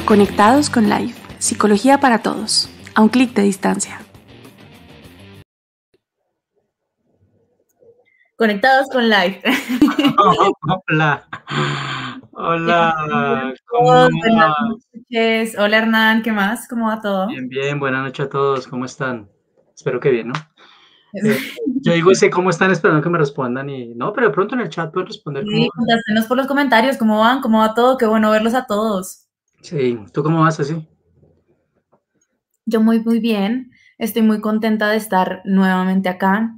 Conectados con Life, psicología para todos, a un clic de distancia. Conectados con Life. Hola, hola, ¿cómo vas? Buenas noches. Hola Hernán, ¿qué más? ¿Cómo va todo? Bien, bien, buenas noches a todos, ¿cómo están? Espero que bien, ¿no? Yo digo ese cómo están esperando que me respondan y no, pero de pronto en el chat pueden responder cómo Sí, van. contástenos por los comentarios cómo van, cómo va todo, qué bueno verlos a todos. Sí, ¿tú cómo vas así? Yo muy bien, estoy muy contenta de estar nuevamente acá.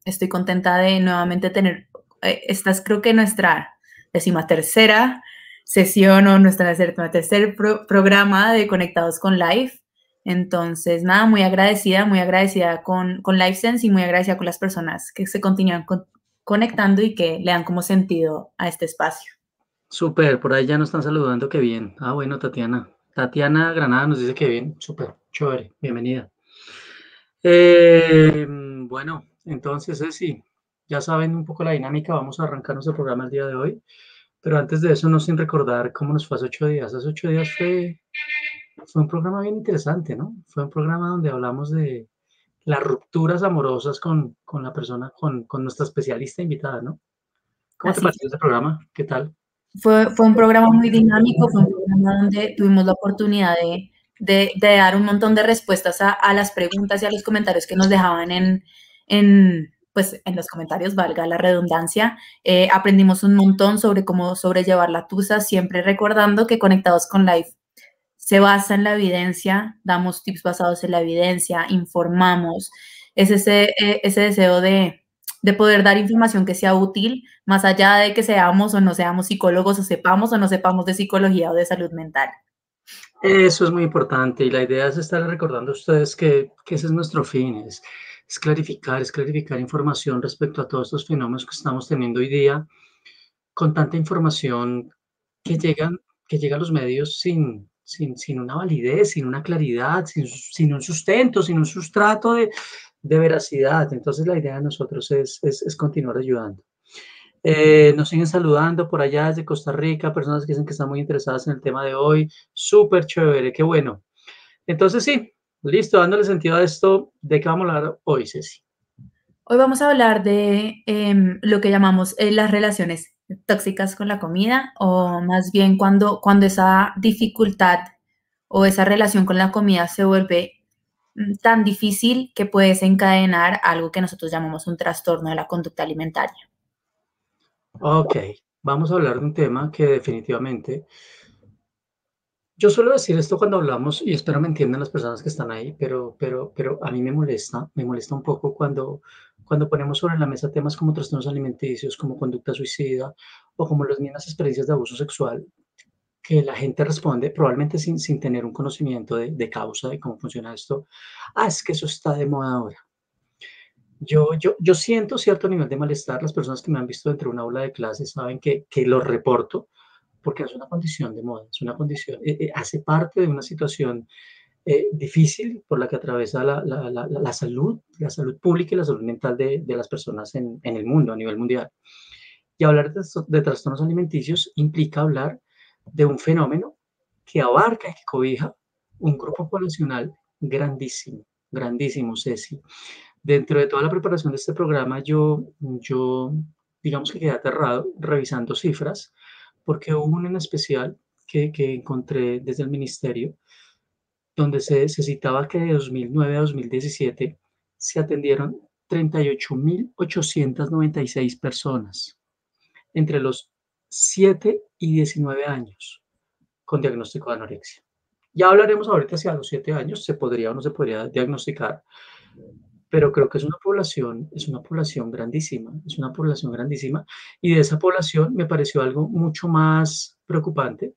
Estoy contenta de nuevamente tener, esta es creo que nuestra 13ª sesión o nuestra 13º programa de Conectados con Life. Entonces, nada, muy agradecida con LifeSense y muy agradecida con las personas que se continúan conectando y que le dan como sentido a este espacio. Súper, por ahí ya nos están saludando, qué bien. Ah, bueno, Tatiana. Tatiana Granada nos dice que bien, súper, chévere, bienvenida. Bueno, entonces, sí, ya saben un poco la dinámica, vamos a arrancar nuestro programa el día de hoy, pero antes de eso, no sin recordar cómo nos fue hace 8 días. Hace 8 días fue un programa bien interesante, ¿no? Fue un programa donde hablamos de las rupturas amorosas con la persona, con nuestra especialista invitada, ¿no? ¿Cómo te Así pareció este programa? ¿Qué tal? fue un programa muy dinámico, fue un programa donde tuvimos la oportunidad de dar un montón de respuestas a las preguntas y a los comentarios que nos dejaban pues, en los comentarios, valga la redundancia. Aprendimos un montón sobre cómo sobrellevar la tusa, siempre recordando que Conectados con Life se basa en la evidencia, damos tips basados en la evidencia, informamos. Es ese deseo de poder dar información que sea útil, más allá de que seamos o no seamos psicólogos o no sepamos de psicología o de salud mental. Eso es muy importante y la idea es estar recordando a ustedes que ese es nuestro fin, es clarificar información respecto a todos estos fenómenos que estamos teniendo hoy día con tanta información que llegan, que llega a los medios sin una validez, sin una claridad, sin un sustento, sin un sustrato de veracidad. Entonces la idea de nosotros es continuar ayudando. Nos siguen saludando por allá desde Costa Rica, personas que dicen que están muy interesadas en el tema de hoy. Súper chévere, qué bueno. Entonces sí, listo, dándole sentido a esto, ¿de qué vamos a hablar hoy, Ceci? Hoy vamos a hablar de lo que llamamos las relaciones tóxicas con la comida, o más bien cuando esa dificultad o esa relación con la comida se vuelve tan difícil que puede desencadenar algo que nosotros llamamos un trastorno de la conducta alimentaria. Ok, vamos a hablar de un tema que definitivamente, yo suelo decir esto cuando hablamos y espero me entiendan las personas que están ahí, pero a mí me molesta un poco cuando ponemos sobre la mesa temas como trastornos alimenticios, como conducta suicida o como las mismas experiencias de abuso sexual, que la gente responde probablemente sin tener un conocimiento de causa, de cómo funciona esto. Ah, es que eso está de moda ahora. Yo siento cierto nivel de malestar. Las personas que me han visto dentro de una aula de clases saben que lo reporto porque es una condición de moda, es una condición, hace parte de una situación difícil por la que atraviesa la salud pública y la salud mental de las personas en el mundo, a nivel mundial. Y hablar de trastornos alimenticios implica hablar de un fenómeno que abarca y que cobija un grupo poblacional grandísimo, grandísimo, Ceci. Dentro de toda la preparación de este programa, yo digamos que quedé aterrado revisando cifras, porque hubo uno en especial que encontré desde el ministerio, donde se citaba que de 2009 a 2017 se atendieron 38.896 personas entre los 7 y 19 años con diagnóstico de anorexia. Ya hablaremos ahorita si a los 7 años se podría o no se podría diagnosticar, pero creo que es una población grandísima, es una población grandísima, y de esa población me pareció algo mucho más preocupante,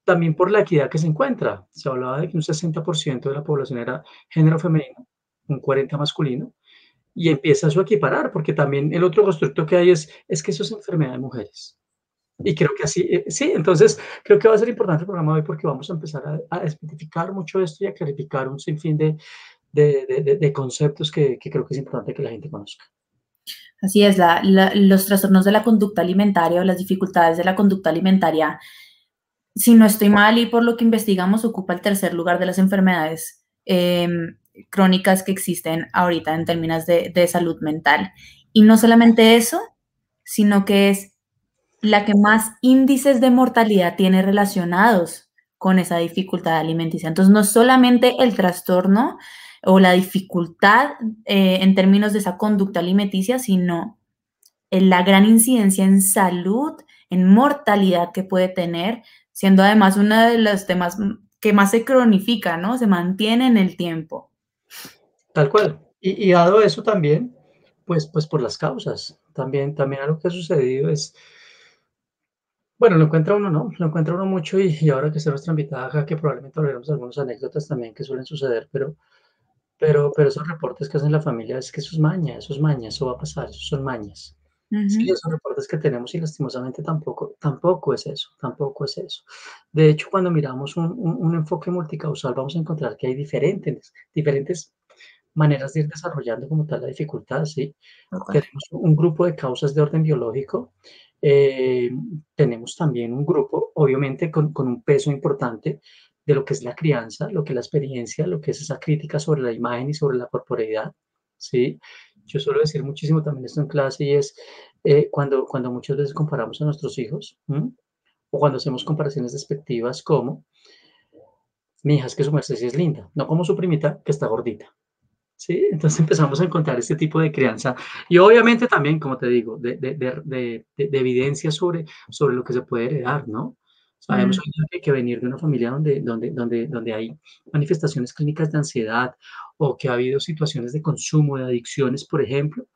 también por la equidad que se encuentra. Se hablaba de que un 60% de la población era género femenino, un 40% masculino, y empieza eso a equiparar, porque también el otro constructo que hay es que eso es enfermedad de mujeres. Y creo que así, sí, entonces creo que va a ser importante el programa de hoy porque vamos a empezar a especificar mucho esto y a clarificar un sinfín de conceptos que creo que es importante que la gente conozca. Así es, los trastornos de la conducta alimentaria o las dificultades de la conducta alimentaria si no estoy mal y por lo que investigamos, ocupa el tercer lugar de las enfermedades crónicas que existen ahorita en términos de salud mental. Y no solamente eso, sino que es la que más índices de mortalidad tiene relacionados con esa dificultad alimenticia. Entonces, no solamente el trastorno o la dificultad en términos de esa conducta alimenticia, sino la gran incidencia en salud, en mortalidad que puede tener, siendo además uno de los temas que más se cronifica, ¿no? Se mantiene en el tiempo. Tal cual. Y dado eso también, pues por las causas. También algo que ha sucedido es, bueno, lo encuentra uno, ¿no? Lo encuentra uno mucho y ahora que está nuestra invitada acá, que probablemente hablaremos de algunas anécdotas también que suelen suceder, pero esos reportes que hacen la familia es que eso es maña, eso va a pasar, eso son mañas. Sí, Ujú. esos reportes que tenemos y lastimosamente tampoco es eso, tampoco es eso. De hecho, cuando miramos un enfoque multicausal, vamos a encontrar que hay diferentes maneras de ir desarrollando como tal la dificultad, ¿sí? Tenemos un grupo de causas de orden biológico, eh, tenemos también un grupo, obviamente, con un peso importante de lo que es la crianza, lo que es la experiencia, lo que es esa crítica sobre la imagen y sobre la corporeidad, ¿sí? Yo suelo decir muchísimo también esto en clase y es cuando muchas veces comparamos a nuestros hijos, ¿m? O cuando hacemos comparaciones despectivas como, mi hija es que su merced sí es linda, no como su primita que está gordita. Sí, entonces empezamos a encontrar este tipo de crianza y obviamente también, como te digo, de evidencia sobre lo que se puede heredar, ¿no? Sabemos Mm. hoy día que hay que venir de una familia donde hay manifestaciones clínicas de ansiedad o que ha habido situaciones de consumo, de adicciones, por ejemplo,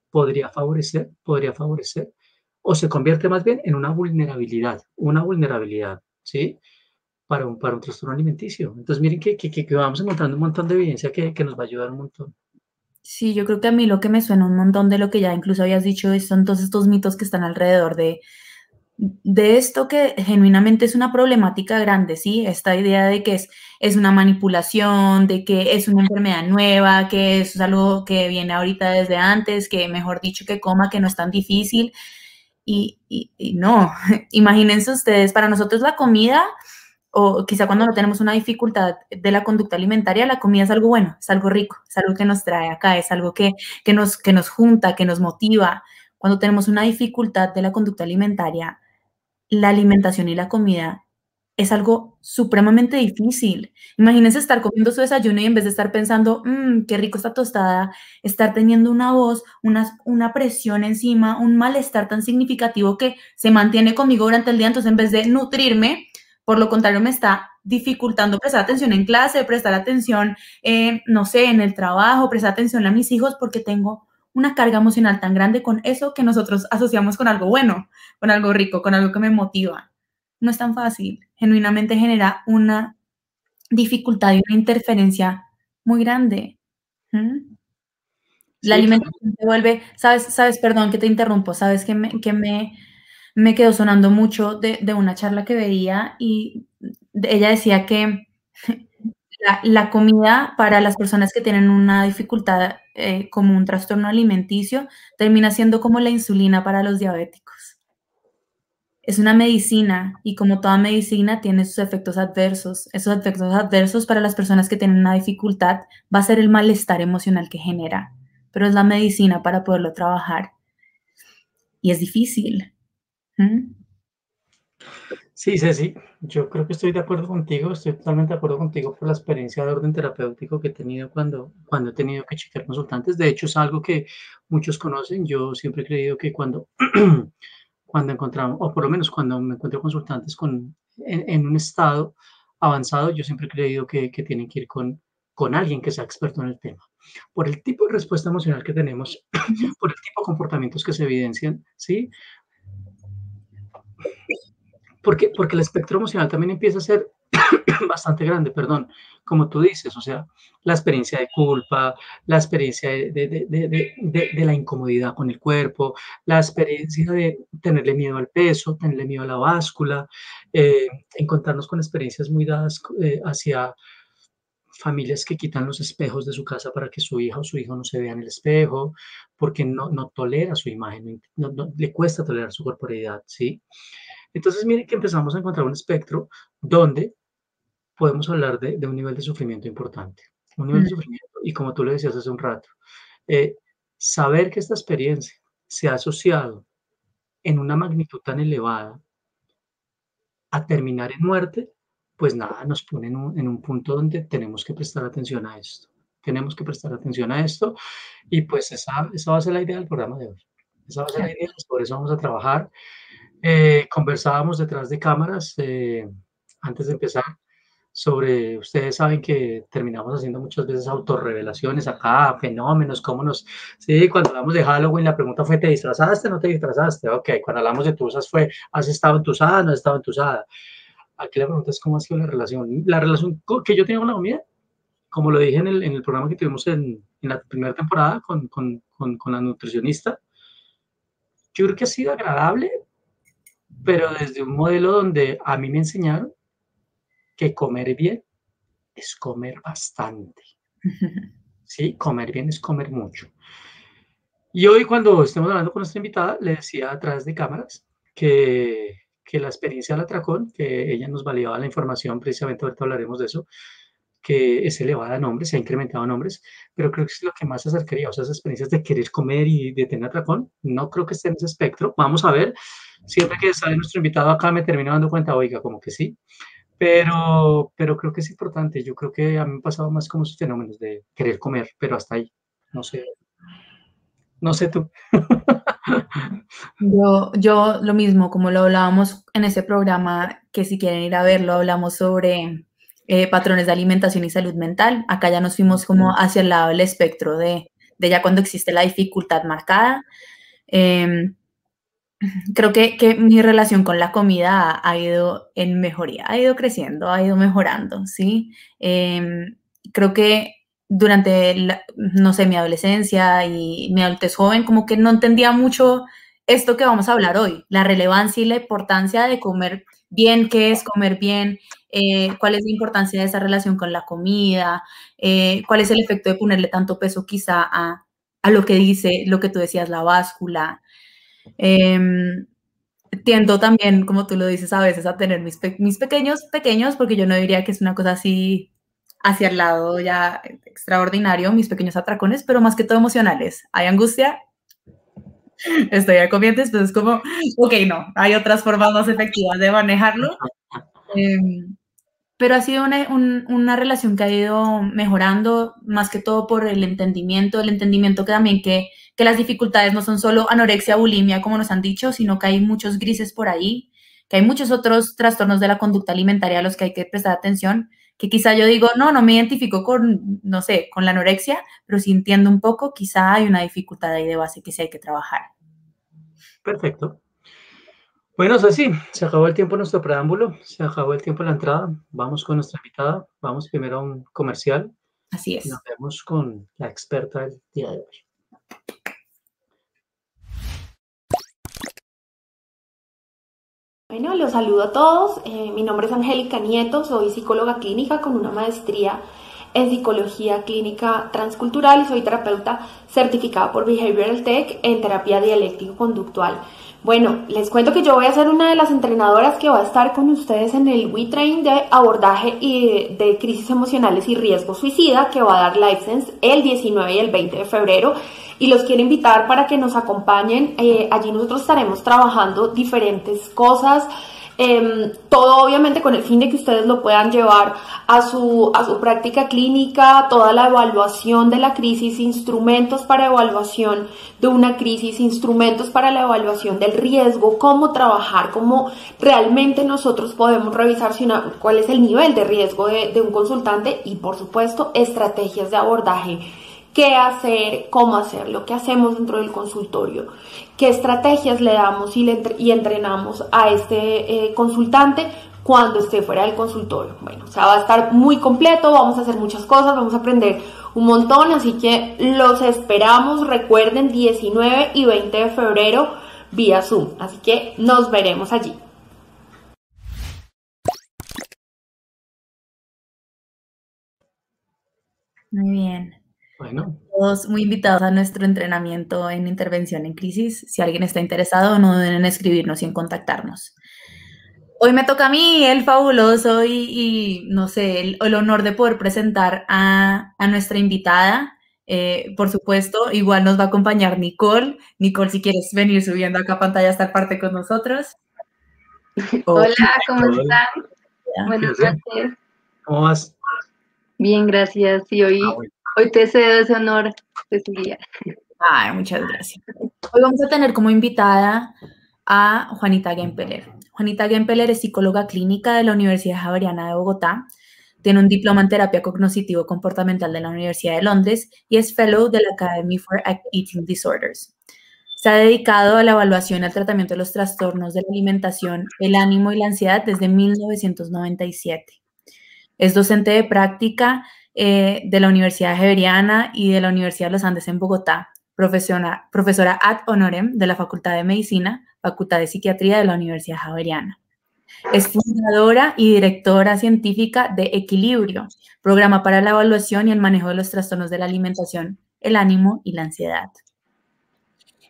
podría favorecer, o se convierte más bien en una vulnerabilidad, ¿sí? Para un trastorno alimenticio. Entonces, miren que vamos encontrando un montón de evidencia que nos va a ayudar un montón. Sí, yo creo que a mí lo que me suena un montón de lo que ya incluso habías dicho son todos estos mitos que están alrededor de esto que genuinamente es una problemática grande, ¿sí? Esta idea de que es una manipulación, de que es una enfermedad nueva, que es algo que viene ahorita desde antes, que mejor dicho que coma, que no es tan difícil. Y no, imagínense ustedes, para nosotros la comida, o quizá cuando no tenemos una dificultad de la conducta alimentaria, la comida es algo bueno, es algo rico, es algo que nos trae acá, es algo que nos junta, que nos motiva. Cuando tenemos una dificultad de la conducta alimentaria, la alimentación y la comida es algo supremamente difícil. Imagínense estar comiendo su desayuno y en vez de estar pensando, qué rico esta tostada, estar teniendo una voz, una presión encima, un malestar tan significativo que se mantiene conmigo durante el día. Entonces, en vez de nutrirme, por lo contrario, me está dificultando prestar atención en clase, prestar atención, no sé, en el trabajo, prestar atención a mis hijos, porque tengo una carga emocional tan grande con eso que nosotros asociamos con algo bueno, con algo rico, con algo que me motiva. No es tan fácil. Genuinamente genera una dificultad y una interferencia muy grande. ¿Mm? La Sí, claro. alimentación se vuelve, perdón que te interrumpo, sabes me quedó sonando mucho de una charla que veía y ella decía que la comida para las personas que tienen una dificultad como un trastorno alimenticio termina siendo como la insulina para los diabéticos. Es una medicina y como toda medicina tiene sus efectos adversos. Esos efectos adversos para las personas que tienen una dificultad va a ser el malestar emocional que genera, pero es la medicina para poderlo trabajar y es difícil. ¿Mm? Sí, Ceci, yo creo que estoy de acuerdo contigo, estoy totalmente de acuerdo contigo por la experiencia de orden terapéutico que he tenido cuando he tenido que chequear consultantes. De hecho, es algo que muchos conocen. Yo siempre he creído que cuando encontramos, o por lo menos cuando me encuentro consultantes en un estado avanzado, yo siempre he creído que tienen que ir con alguien que sea experto en el tema. Por el tipo de respuesta emocional que tenemos, Ujú. por el tipo de comportamientos que se evidencian, ¿sí? Porque el espectro emocional también empieza a ser bastante grande, perdón, como tú dices, o sea, la experiencia de culpa, la experiencia de la incomodidad con el cuerpo, la experiencia de tenerle miedo al peso, tenerle miedo a la báscula, encontrarnos con experiencias muy dadas hacia familias que quitan los espejos de su casa para que su hija o su hijo no se vea en el espejo, porque no tolera su imagen, le cuesta tolerar su corporalidad, ¿sí? Entonces, miren que empezamos a encontrar un espectro donde podemos hablar de un nivel de sufrimiento importante, un nivel de sufrimiento, y como tú le decías hace un rato, eh, saber que esta experiencia se ha asociado en una magnitud tan elevada a terminar en muerte, pues nada, nos pone en un punto donde tenemos que prestar atención a esto. Tenemos que prestar atención a esto y pues esa va a ser la idea del programa de hoy. Esa va a ser la idea, por eso vamos a trabajar. Conversábamos detrás de cámaras antes de empezar sobre, ustedes saben que terminamos haciendo muchas veces autorrevelaciones acá, fenómenos, cómo nos... Sí, cuando hablamos de Halloween, la pregunta fue, ¿te disfrazaste o no te disfrazaste? Ok, cuando hablamos de tusas fue, ¿has estado entusada o no has estado entusada? Aquí la pregunta es, ¿cómo ha sido la relación? La relación que yo tengo con la comida, como lo dije en el programa que tuvimos en la primera temporada con la nutricionista, yo creo que ha sido agradable, pero desde un modelo donde a mí me enseñaron que comer bien es comer bastante. Sí, comer bien es comer mucho. Y hoy cuando estemos hablando con nuestra invitada, le decía a través de cámaras que la experiencia del atracón, que ella nos validaba la información, precisamente ahorita hablaremos de eso, que es elevada en hombres, se ha incrementado en hombres, pero creo que es lo que más se acercaría, o sea, esas experiencias de querer comer y de tener atracón, no creo que esté en ese espectro. Vamos a ver, siempre que sale nuestro invitado acá me termino dando cuenta, oiga, como que sí, pero creo que es importante. Yo creo que a mí me ha pasado más como esos fenómenos de querer comer, pero hasta ahí. No sé, no sé tú. Yo lo mismo, como lo hablábamos en ese programa, que si quieren ir a verlo, hablamos sobre patrones de alimentación y salud mental. Acá ya nos fuimos como hacia el lado del espectro de ya cuando existe la dificultad marcada. Creo que mi relación con la comida ha ido en mejoría, ha ido creciendo, ha ido mejorando, ¿sí? Creo que durante, no sé, mi adolescencia y mi adultez joven, como que no entendía mucho esto que vamos a hablar hoy, la relevancia y la importancia de comer bien, qué es comer bien, cuál es la importancia de esa relación con la comida, cuál es el efecto de ponerle tanto peso quizá a lo que dice, lo que tú decías, la báscula. Tiendo también, como tú lo dices, a veces a tener mis pequeños, porque yo no diría que es una cosa así hacia el lado ya extraordinario, mis pequeños atracones, pero más que todo emocionales. Hay angustia, estoy a comientes, pues es como, ok, no, hay otras formas más efectivas de manejarlo. Pero ha sido una relación que ha ido mejorando, más que todo por el entendimiento que también que las dificultades no son solo anorexia, bulimia, como nos han dicho, sino que hay muchos grises por ahí, que hay muchos otros trastornos de la conducta alimentaria a los que hay que prestar atención, que quizá yo digo, no me identifico con, no sé, con la anorexia, pero si entiendo un poco, quizá hay una dificultad ahí de base que sí hay que trabajar. Perfecto. Bueno, es así, se acabó el tiempo en nuestro preámbulo, se acabó el tiempo en la entrada. Vamos con nuestra invitada, vamos primero a un comercial Así y nos es. vemos con la experta del día de hoy. Bueno, los saludo a todos. Mi nombre es Angélica Nieto, soy psicóloga clínica con una maestría en psicología clínica transcultural y soy terapeuta certificada por Behavioral Tech en terapia dialéctico-conductual. Bueno, les cuento que yo voy a ser una de las entrenadoras que va a estar con ustedes en el WeTrain de abordaje y de crisis emocionales y riesgo suicida que va a dar License el 19 y el 20 de febrero. Y los quiero invitar para que nos acompañen. Allí nosotros estaremos trabajando diferentes cosas, todo obviamente con el fin de que ustedes lo puedan llevar a su práctica clínica, toda la evaluación de la crisis, instrumentos para evaluación de una crisis, instrumentos para la evaluación del riesgo, cómo trabajar, cómo realmente nosotros podemos revisar cuál es el nivel de riesgo de un consultante y por supuesto estrategias de abordaje. ¿Qué hacer? ¿Cómo hacerlo? ¿Qué hacemos dentro del consultorio? ¿Qué estrategias le damos y entrenamos a este consultante cuando esté fuera del consultorio? Bueno, o sea, va a estar muy completo, vamos a hacer muchas cosas, vamos a aprender un montón, así que los esperamos, recuerden, 19 y 20 de febrero vía Zoom, así que nos veremos allí. Muy bien. Bueno, Todos muy invitados a nuestro entrenamiento en intervención en crisis. Si alguien está interesado, no duden en escribirnos y en contactarnos. Hoy me toca a mí el fabuloso y no sé, el honor de poder presentar a nuestra invitada. Por supuesto, igual nos va a acompañar Nicole. Nicole, si quieres venir subiendo acá a pantalla a estar parte con nosotros. Hola, ¿cómo Nicole. están? Buenas noches. ¿Cómo vas? Bien, gracias. Y hoy te cedo ese honor, Cecilia. Ay, muchas gracias. Hoy vamos a tener como invitada a Juanita Gempeler. Juanita Gempeler es psicóloga clínica de la Universidad Javeriana de Bogotá, tiene un diploma en terapia cognitivo-comportamental de la Universidad de Londres y es fellow de la Academy for Eating Disorders. Se ha dedicado a la evaluación y al tratamiento de los trastornos de la alimentación, el ánimo y la ansiedad desde 1997. Es docente de práctica de la Universidad Javeriana y de la Universidad de los Andes en Bogotá, profesora ad honorem de la Facultad de Medicina, Facultad de Psiquiatría de la Universidad Javeriana. Es fundadora y directora científica de Equilibrio, programa para la evaluación y el manejo de los trastornos de la alimentación, el ánimo y la ansiedad.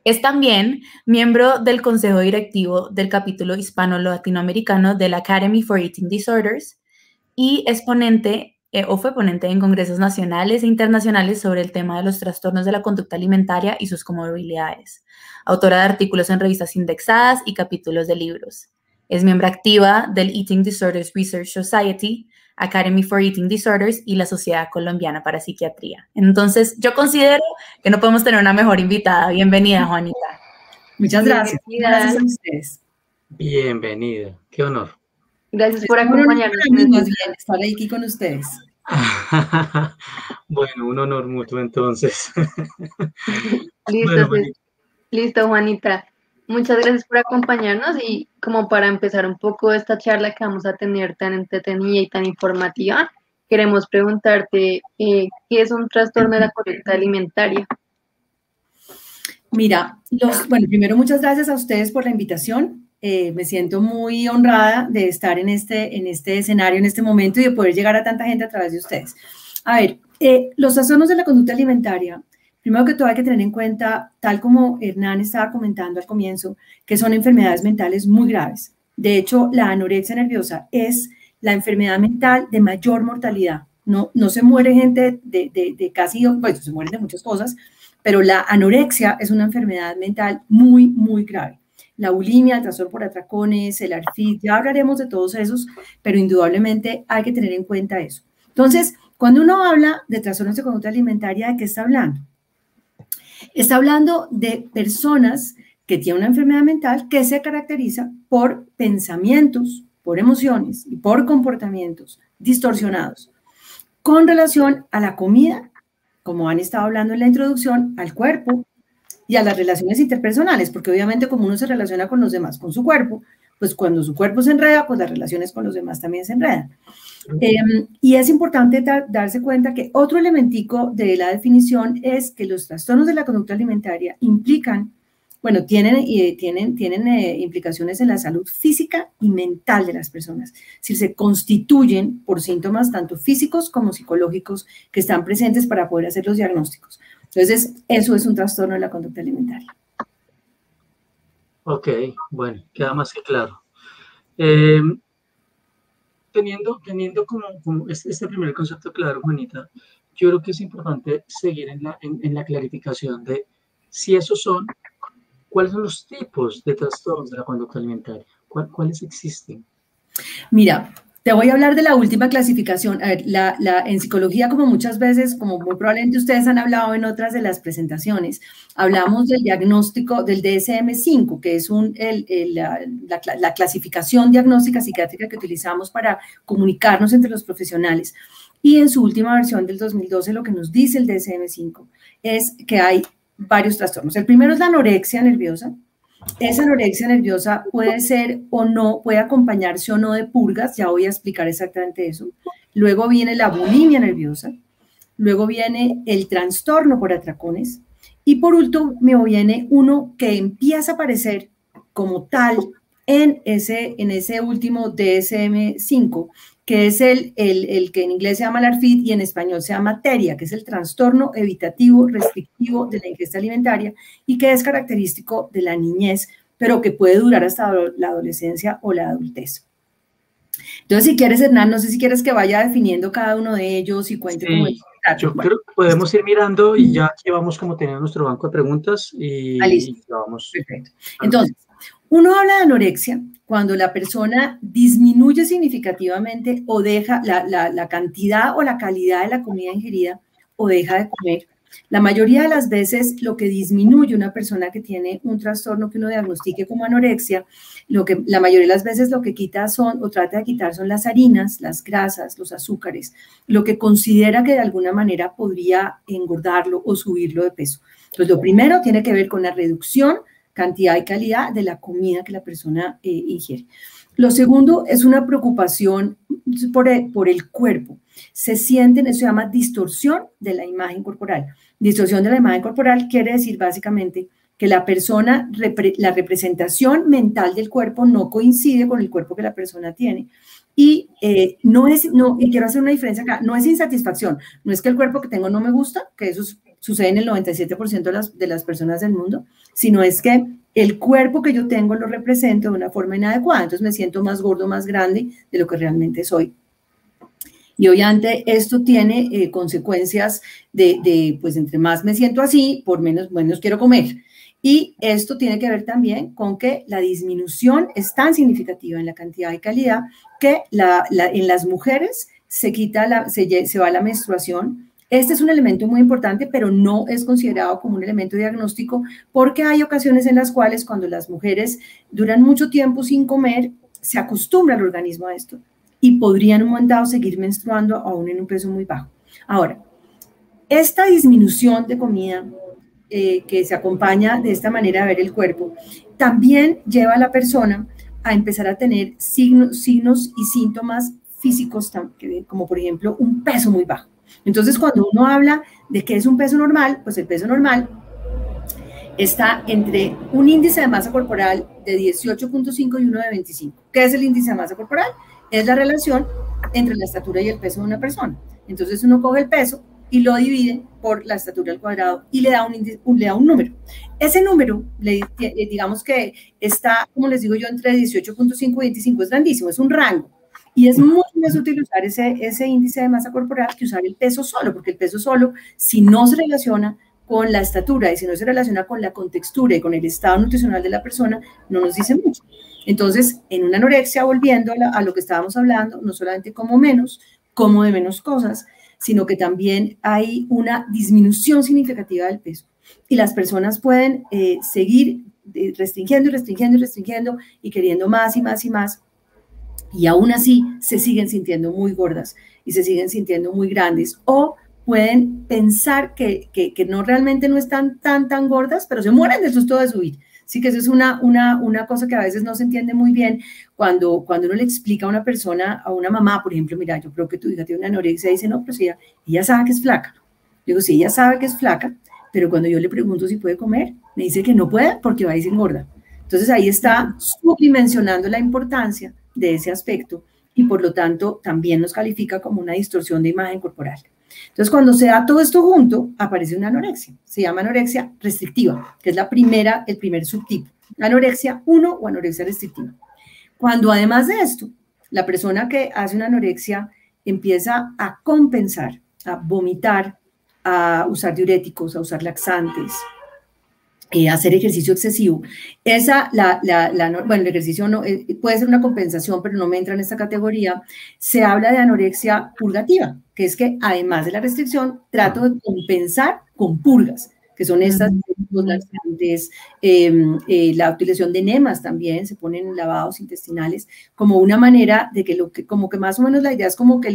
Es también miembro del Consejo Directivo del capítulo hispano-latinoamericano de la Academy for Eating Disorders y es ponente fue ponente en congresos nacionales e internacionales sobre el tema de los trastornos de la conducta alimentaria y sus comorbilidades. Autora de artículos en revistas indexadas y capítulos de libros. Es miembro activa del Eating Disorders Research Society, Academy for Eating Disorders y la Sociedad Colombiana para Psiquiatría. Entonces, yo considero que no podemos tener una mejor invitada. Bienvenida, Juanita. Muchas gracias. Gracias a ustedes. Bienvenida. Qué honor. Gracias por acompañarnos. Más bien, estar aquí con ustedes. Bueno, un honor mutuo entonces. Listo, Bueno, listo, Juanita. Muchas gracias por acompañarnos y como para empezar un poco esta charla que vamos a tener tan entretenida y tan informativa, queremos preguntarte ¿qué es un trastorno de la conducta alimentaria? Mira, bueno, primero muchas gracias a ustedes por la invitación. Me siento muy honrada de estar en este escenario, en este momento y de poder llegar a tanta gente a través de ustedes. A ver, los trastornos de la conducta alimentaria, primero que todo hay que tener en cuenta, tal como Hernán estaba comentando al comienzo, que son enfermedades mentales muy graves. De hecho, la anorexia nerviosa es la enfermedad mental de mayor mortalidad. No se muere gente de casi, bueno, se mueren de muchas cosas, pero la anorexia es una enfermedad mental muy, muy grave. La bulimia, el trastorno por atracones, el ARFID, ya hablaremos de todos esos, pero indudablemente hay que tener en cuenta eso. Entonces, cuando uno habla de trastornos de conducta alimentaria, ¿de qué está hablando? Está hablando de personas que tienen una enfermedad mental que se caracteriza por pensamientos, por emociones y por comportamientos distorsionados con relación a la comida, como han estado hablando en la introducción, al cuerpo y a las relaciones interpersonales, porque obviamente como uno se relaciona con los demás, con su cuerpo, pues cuando su cuerpo se enreda, pues las relaciones con los demás también se enredan. Y es importante darse cuenta que otro elementico de la definición es que los trastornos de la conducta alimentaria implican, bueno, tienen implicaciones en la salud física y mental de las personas. Es decir, se constituyen por síntomas tanto físicos como psicológicos que están presentes para poder hacer los diagnósticos. Entonces, eso es un trastorno de la conducta alimentaria. Ok, bueno, queda más que claro. Teniendo como este primer concepto claro, Juanita, yo creo que es importante seguir en la clarificación de si esos son, cuáles son los tipos de trastornos de la conducta alimentaria, cuáles existen. Mira, te voy a hablar de la última clasificación. A ver, en psicología, como muchas veces, como muy probablemente ustedes han hablado en otras de las presentaciones, hablamos del diagnóstico del DSM-5, que es la clasificación diagnóstica psiquiátrica que utilizamos para comunicarnos entre los profesionales. Y en su última versión del 2012, lo que nos dice el DSM-5 es que hay varios trastornos. El primero es la anorexia nerviosa. Esa anorexia nerviosa puede ser o no, puede acompañarse o no de purgas, ya voy a explicar exactamente eso. Luego viene la bulimia nerviosa, luego viene el trastorno por atracones y por último viene uno que empieza a aparecer como tal en ese último DSM-5, que es el que en inglés se llama el ARFID y en español se llama TERIA, que es el trastorno evitativo restrictivo de la ingesta alimentaria y que es característico de la niñez, pero que puede durar hasta la adolescencia o la adultez. Entonces, si quieres, Hernán, no sé si quieres que vaya definiendo cada uno de ellos y cuente cómo es. Yo creo que podemos ir mirando y ya aquí vamos como teniendo nuestro banco de preguntas y vamos. Perfecto. Entonces, uno habla de anorexia cuando la persona disminuye significativamente o deja la cantidad o la calidad de la comida ingerida o deja de comer. La mayoría de las veces lo que disminuye una persona que tiene un trastorno que uno diagnostique como anorexia, la mayoría de las veces lo que quita son o trata de quitar son las harinas, las grasas, los azúcares, lo que considera que de alguna manera podría engordarlo o subirlo de peso. Entonces, lo primero tiene que ver con la reducción, cantidad y calidad de la comida que la persona ingiere. Lo segundo es una preocupación por el cuerpo. Se sienten, eso se llama distorsión de la imagen corporal. Distorsión de la imagen corporal quiere decir básicamente que la persona, la representación mental del cuerpo no coincide con el cuerpo que la persona tiene. Y y quiero hacer una diferencia acá, no es insatisfacción, no es que el cuerpo que tengo no me gusta, que eso sucede en el 97% de las personas del mundo, sino es que el cuerpo que yo tengo lo represento de una forma inadecuada, entonces me siento más gordo, más grande de lo que realmente soy. Y obviamente esto tiene consecuencias pues entre más me siento así, por menos quiero comer. Y esto tiene que ver también con que la disminución es tan significativa en la cantidad y calidad que en las mujeres se va la menstruación. Este es un elemento muy importante, pero no es considerado como un elemento diagnóstico porque hay ocasiones en las cuales cuando las mujeres duran mucho tiempo sin comer, se acostumbra el organismo a esto y podrían en un momento dado seguir menstruando aún en un peso muy bajo. Ahora, esta disminución de comida que se acompaña de esta manera de ver el cuerpo, también lleva a la persona a empezar a tener signos y síntomas físicos, como por ejemplo un peso muy bajo. Entonces, cuando uno habla de qué es un peso normal, pues el peso normal está entre un índice de masa corporal de 18.5 y uno de 25. ¿Qué es el índice de masa corporal? Es la relación entre la estatura y el peso de una persona. Entonces, uno coge el peso y lo divide por la estatura al cuadrado y le da un número. Ese número, digamos que está, como les digo yo, entre 18.5 y 25, es grandísimo, es un rango. Y es mucho más útil usar ese índice de masa corporal que usar el peso solo, porque el peso solo, si no se relaciona con la estatura y si no se relaciona con la contextura y con el estado nutricional de la persona, no nos dice mucho. Entonces, en una anorexia, volviendo a lo que estábamos hablando, no solamente como de menos cosas, sino que también hay una disminución significativa del peso. Y las personas pueden seguir restringiendo y queriendo más y más y más. Y aún así se siguen sintiendo muy gordas y se siguen sintiendo muy grandes. O pueden pensar que no realmente no están tan gordas, pero se mueren del susto de subir. Sí, que eso es una cosa que a veces no se entiende muy bien cuando uno le explica a una persona, a una mamá, por ejemplo, mira, yo creo que tu hija tiene una anorexia, y dice, no, pero si ella sabe que es flaca. Yo digo, sí, ella sabe que es flaca, pero cuando yo le pregunto si puede comer, me dice que no puede porque va y se engorda. Entonces ahí está subdimensionando la importancia de ese aspecto y por lo tanto también nos califica como una distorsión de imagen corporal. Entonces, cuando se da todo esto junto, aparece una anorexia. Se llama anorexia restrictiva, que es el primer subtipo. Anorexia 1 o anorexia restrictiva. Cuando además de esto, la persona que hace una anorexia empieza a compensar, a vomitar, a usar diuréticos, a usar laxantes, hacer ejercicio excesivo. Bueno, el ejercicio no, puede ser una compensación, pero no me entra en esta categoría. Se habla de anorexia purgativa, que es que además de la restricción, trato de compensar con purgas, que son estas, los laxantes, la utilización de enemas también, se ponen lavados intestinales, como una manera de que como que más o menos la idea es como que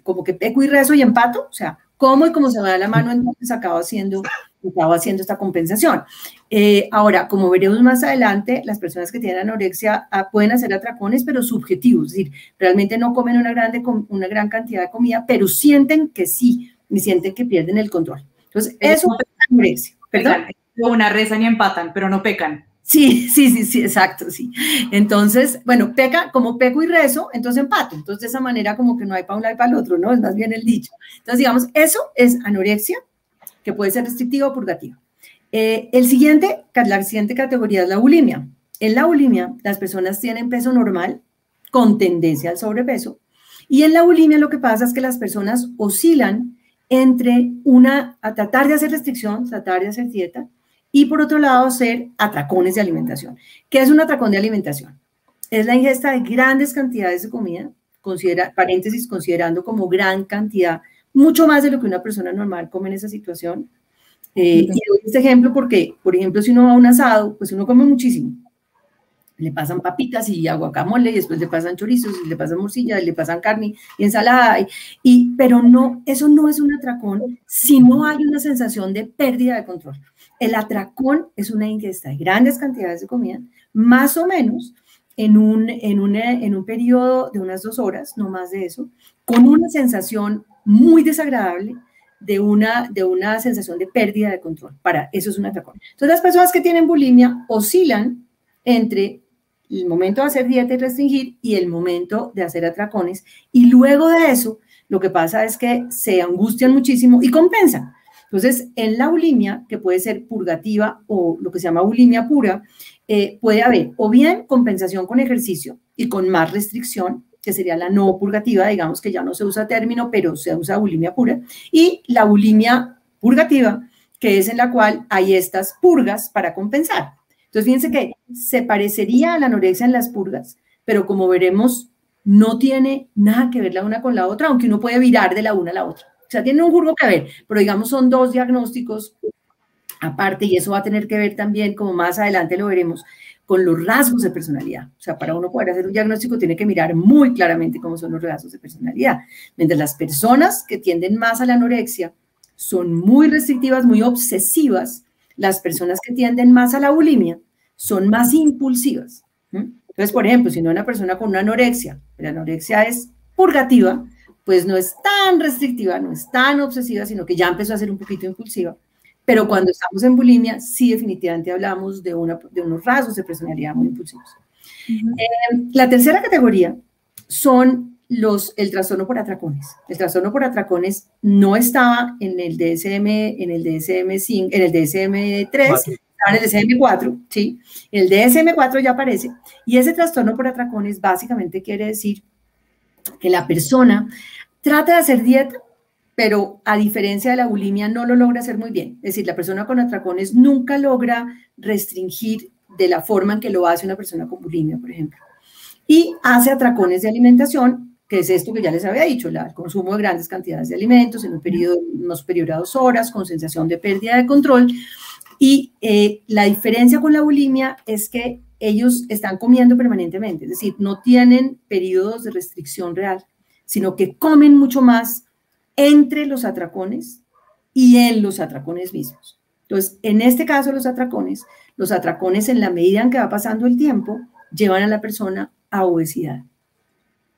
como que peco y rezo y empato, o sea, como y como se me da la mano, entonces acabo haciendo esta compensación. Ahora, como veremos más adelante, las personas que tienen anorexia pueden hacer atracones, pero subjetivos, es decir, realmente no comen una gran cantidad de comida, pero sienten que sí, y sienten que pierden el control. Entonces, eso es anorexia. ¿Perdón? Una rezan y empatan, pero no pecan. Sí, exacto, sí. Entonces, bueno, como peco y rezo, entonces empato. Entonces, de esa manera como que no hay para un lado y para el otro, ¿no? Es más bien el dicho. Entonces, digamos, eso es anorexia, que puede ser restrictiva o purgativa. La siguiente categoría es la bulimia. En la bulimia, las personas tienen peso normal con tendencia al sobrepeso. Y en la bulimia lo que pasa es que las personas oscilan entre a tratar de hacer restricción, tratar de hacer dieta, y por otro lado hacer atracones de alimentación. ¿Qué es un atracón de alimentación? Es la ingesta de grandes cantidades de comida, considerando como gran cantidad, mucho más de lo que una persona normal come en esa situación. Y doy este ejemplo porque, por ejemplo, si uno va a un asado, pues uno come muchísimo. Le pasan papitas y guacamole, y después le pasan chorizos, y le pasan morcilla, y le pasan carne y ensalada, pero no, eso no es un atracón si no hay una sensación de pérdida de control. El atracón es una ingesta de grandes cantidades de comida, más o menos en un periodo de unas 2 horas, no más de eso, con una sensación muy desagradable de una sensación de pérdida de control. Eso es un atracón. Entonces, las personas que tienen bulimia oscilan entre el momento de hacer dieta y restringir y el momento de hacer atracones, y luego de eso lo que pasa es que se angustian muchísimo y compensan. Entonces, en la bulimia, que puede ser purgativa o lo que se llama bulimia pura, puede haber o bien compensación con ejercicio y con más restricción, que sería la no purgativa, digamos que ya no se usa término, pero se usa bulimia pura, y la bulimia purgativa, que es en la cual hay estas purgas para compensar. Entonces, fíjense que se parecería a la anorexia en las purgas, pero como veremos, no tiene nada que ver la una con la otra, aunque uno puede virar de la una a la otra. O sea, tiene un jugo que ver, pero digamos son 2 diagnósticos aparte, y eso va a tener que ver también, como más adelante lo veremos, con los rasgos de personalidad. O sea, para uno poder hacer un diagnóstico tiene que mirar muy claramente cómo son los rasgos de personalidad. Mientras las personas que tienden más a la anorexia son muy restrictivas, muy obsesivas, las personas que tienden más a la bulimia son más impulsivas. Entonces, por ejemplo, si no una persona con una anorexia, la anorexia es purgativa, pues no es tan restrictiva, no es tan obsesiva, sino que ya empezó a ser un poquito impulsiva. Pero cuando estamos en bulimia, sí definitivamente hablamos de unos rasgos de personalidad muy impulsivos. La tercera categoría son el trastorno por atracones. El trastorno por atracones no estaba en el DSM-5, en el DSM-3, estaba en el DSM-4, ¿sí? El DSM-4 ya aparece, y ese trastorno por atracones básicamente quiere decir que la persona trata de hacer dieta, pero a diferencia de la bulimia no lo logra hacer muy bien. Es decir, la persona con atracones nunca logra restringir de la forma en que lo hace una persona con bulimia, por ejemplo. Y hace atracones de alimentación, que es esto que ya les había dicho, el consumo de grandes cantidades de alimentos en un periodo no superior a 2 horas, con sensación de pérdida de control. Y la diferencia con la bulimia es que ellos están comiendo permanentemente, es decir, no tienen periodos de restricción real, sino que comen mucho más entre los atracones y en los atracones mismos. Entonces, en este caso, los atracones en la medida en que va pasando el tiempo, llevan a la persona a obesidad.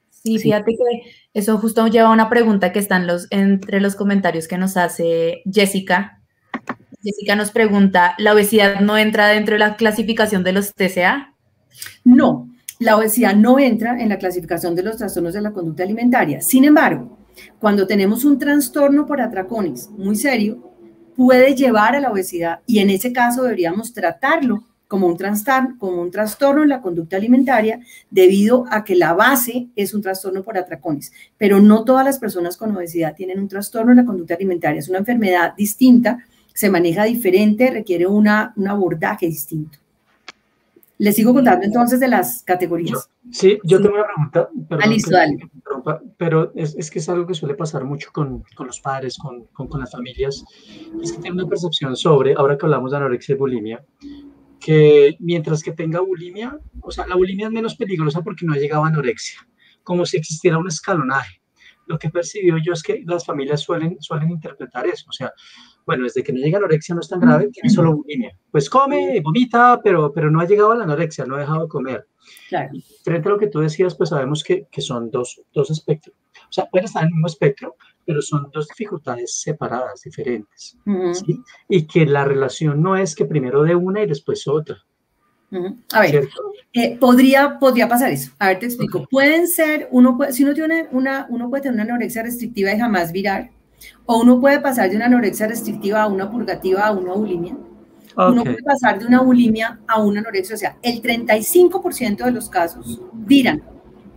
Sí, fíjate que eso justo lleva a una pregunta que está entre los comentarios que nos hace Jessica. Jessica nos pregunta, ¿la obesidad no entra dentro de la clasificación de los TCA? No, la obesidad no entra en la clasificación de los trastornos de la conducta alimentaria. Sin embargo, cuando tenemos un trastorno por atracones muy serio, puede llevar a la obesidad, y en ese caso deberíamos tratarlo como un trastorno en la conducta alimentaria, debido a que la base es un trastorno por atracones. Pero no todas las personas con obesidad tienen un trastorno en la conducta alimentaria, es una enfermedad distinta, se maneja diferente, requiere un abordaje distinto. Les sigo contando entonces de las categorías. Yo tengo una pregunta. Perdón, listo, dale. Pero es que es algo que suele pasar mucho con los padres, con las familias. Es que tienen una percepción sobre, ahora que hablamos de anorexia y bulimia, que mientras que tenga bulimia, o sea, la bulimia es menos peligrosa porque no ha llegado a anorexia, como si existiera un escalonaje. Lo que he percibido yo es que las familias suelen interpretar eso, o sea, bueno, desde que no llega a anorexia no es tan grave, tiene solo bulimia. Pues come, vomita, pero no ha llegado a la anorexia, no ha dejado de comer. Claro. Frente a lo que tú decías, pues sabemos que son dos espectros. O sea, pueden estar en el mismo espectro, pero son 2 dificultades separadas, diferentes. ¿Sí? Y que la relación no es que primero de una y después otra. A ver, podría pasar eso. A ver, te explico. Okay. Pueden ser, si uno tiene uno puede tener una anorexia restrictiva y jamás virar, o uno puede pasar de una anorexia restrictiva a una purgativa a una bulimia. Okay. Uno puede pasar de una bulimia a una anorexia, o sea, el 35% de los casos viran,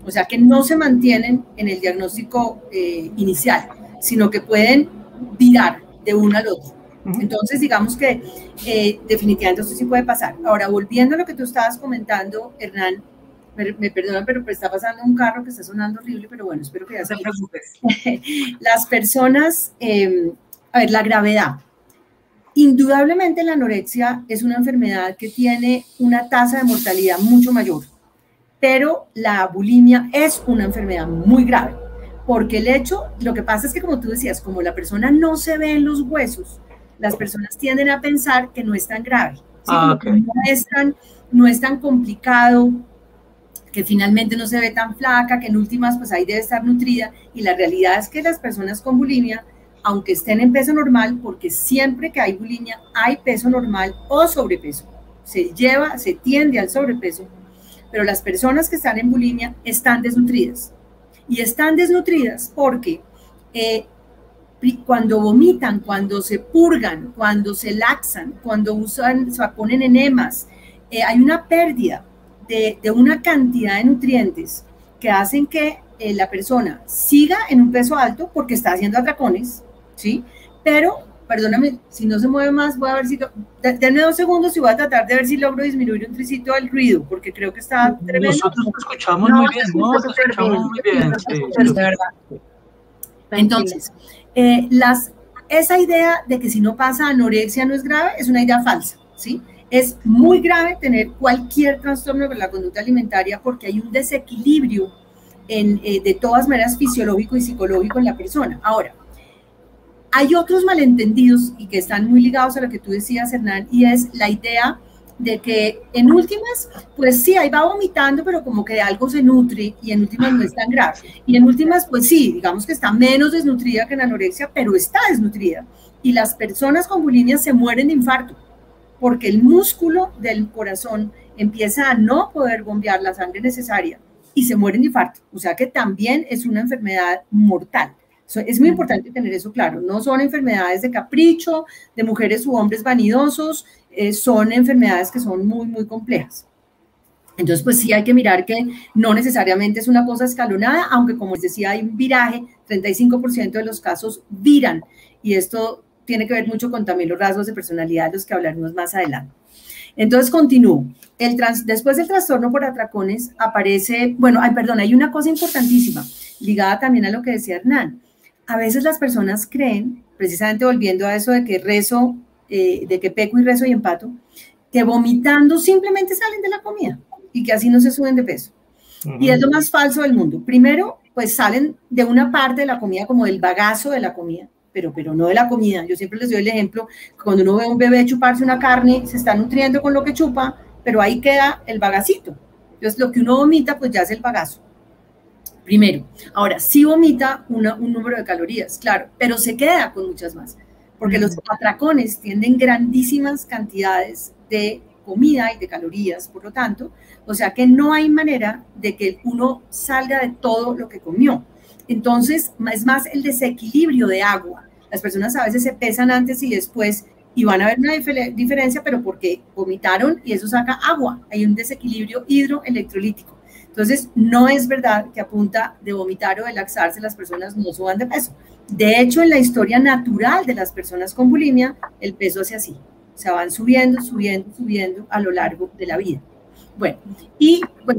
o sea que no se mantienen en el diagnóstico inicial, sino que pueden virar de uno al otro. Entonces, digamos que definitivamente esto sí puede pasar. Ahora, volviendo a lo que tú estabas comentando, Hernán, me perdonan, pero está pasando un carro que está sonando horrible, pero bueno, espero que ya se preocupes. Las personas, a ver, la gravedad. Indudablemente la anorexia es una enfermedad que tiene una tasa de mortalidad mucho mayor, pero la bulimia es una enfermedad muy grave, porque lo que pasa es que, como tú decías, como la persona no se ve en los huesos, las personas tienden a pensar que no es tan grave, ¿sí? Okay. No es tan complicado, que finalmente no se ve tan flaca, que en últimas pues ahí debe estar nutrida, y la realidad es que las personas con bulimia, aunque estén en peso normal, porque siempre que hay bulimia hay peso normal o sobrepeso, se tiende al sobrepeso, pero las personas que están en bulimia están desnutridas, y están desnutridas porque cuando vomitan, cuando se purgan, cuando se laxan, cuando se ponen enemas, hay una pérdida de una cantidad de nutrientes que hacen que la persona siga en un peso alto porque está haciendo atracones, ¿sí? Pero, perdóname, si no se mueve más, voy a ver si... Denme 2 segundos y voy a tratar de ver si logro disminuir un tricito el ruido, porque creo que está tremendo. Nosotros lo escuchamos muy bien, ¿no? Lo escuchamos muy bien. Sí, de verdad. Entonces, esa idea de que si no pasa anorexia no es grave es una idea falsa, ¿sí? Es muy grave tener cualquier trastorno de la conducta alimentaria porque hay un desequilibrio de todas maneras fisiológico y psicológico en la persona. Ahora, hay otros malentendidos y que están muy ligados a lo que tú decías, Hernán, y es la idea de que en últimas, pues sí, ahí va vomitando, pero como que de algo se nutre y en últimas no es tan grave. Y en últimas, pues sí, digamos que está menos desnutrida que en anorexia, pero está desnutrida. Y las personas con bulimia se mueren de infarto, porque el músculo del corazón empieza a no poder bombear la sangre necesaria y se mueren de infarto. O sea que también es una enfermedad mortal. Es muy importante tener eso claro. No son enfermedades de capricho, de mujeres u hombres vanidosos, son enfermedades que son muy, muy complejas. Entonces, pues sí hay que mirar que no necesariamente es una cosa escalonada, aunque como les decía, hay un viraje, 35% de los casos viran, y esto tiene que ver mucho con también los rasgos de personalidad, de los que hablaremos más adelante. Entonces, continúo. Después del trastorno por atracones aparece, hay una cosa importantísima, ligada también a lo que decía Hernán. A veces las personas creen, precisamente volviendo a eso de que de que peco y rezo y empato, que vomitando simplemente salen de la comida y que así no se suben de peso. Y es lo más falso del mundo. Primero, pues salen de una parte de la comida, como del bagazo de la comida, pero no de la comida. Yo siempre les doy el ejemplo, cuando uno ve a un bebé chuparse una carne, se está nutriendo con lo que chupa, pero ahí queda el bagacito. Entonces, lo que uno vomita, pues ya es el bagazo. Primero. Ahora, sí vomita un número de calorías, claro, pero se queda con muchas más, porque los atracones tienen grandísimas cantidades de comida y de calorías, por lo tanto, o sea que no hay manera de que uno salga de todo lo que comió. Entonces, es más el desequilibrio de agua. Las personas a veces se pesan antes y después y van a ver una diferencia, pero porque vomitaron y eso saca agua. Hay un desequilibrio hidroelectrolítico. Entonces, no es verdad que a punta de vomitar o de laxarse las personas no suban de peso. De hecho, en la historia natural de las personas con bulimia, el peso hace así. Se van subiendo a lo largo de la vida. Bueno,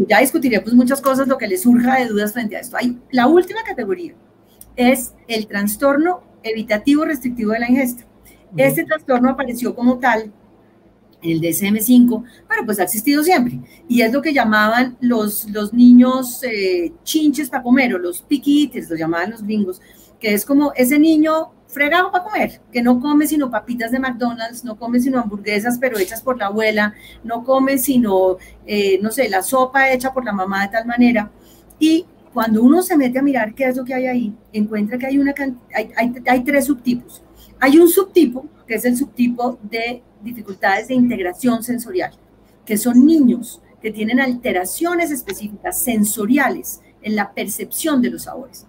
ya discutiremos muchas cosas, lo que les surja de dudas frente a esto. La última categoría es el trastorno evitativo restrictivo de la ingesta. Este trastorno apareció como tal en el DSM-5, pero pues ha existido siempre. Y es lo que llamaban los niños chinches para comer, o los picky eaters, lo llamaban los gringos, que es como ese niño fregado para comer, que no come sino papitas de McDonald's, no come sino hamburguesas pero hechas por la abuela, no come sino, no sé, la sopa hecha por la mamá de tal manera. Y cuando uno se mete a mirar qué es lo que hay ahí, encuentra que hay 3 subtipos. Hay un subtipo, que es el subtipo de dificultades de integración sensorial, que son niños que tienen alteraciones específicas sensoriales en la percepción de los sabores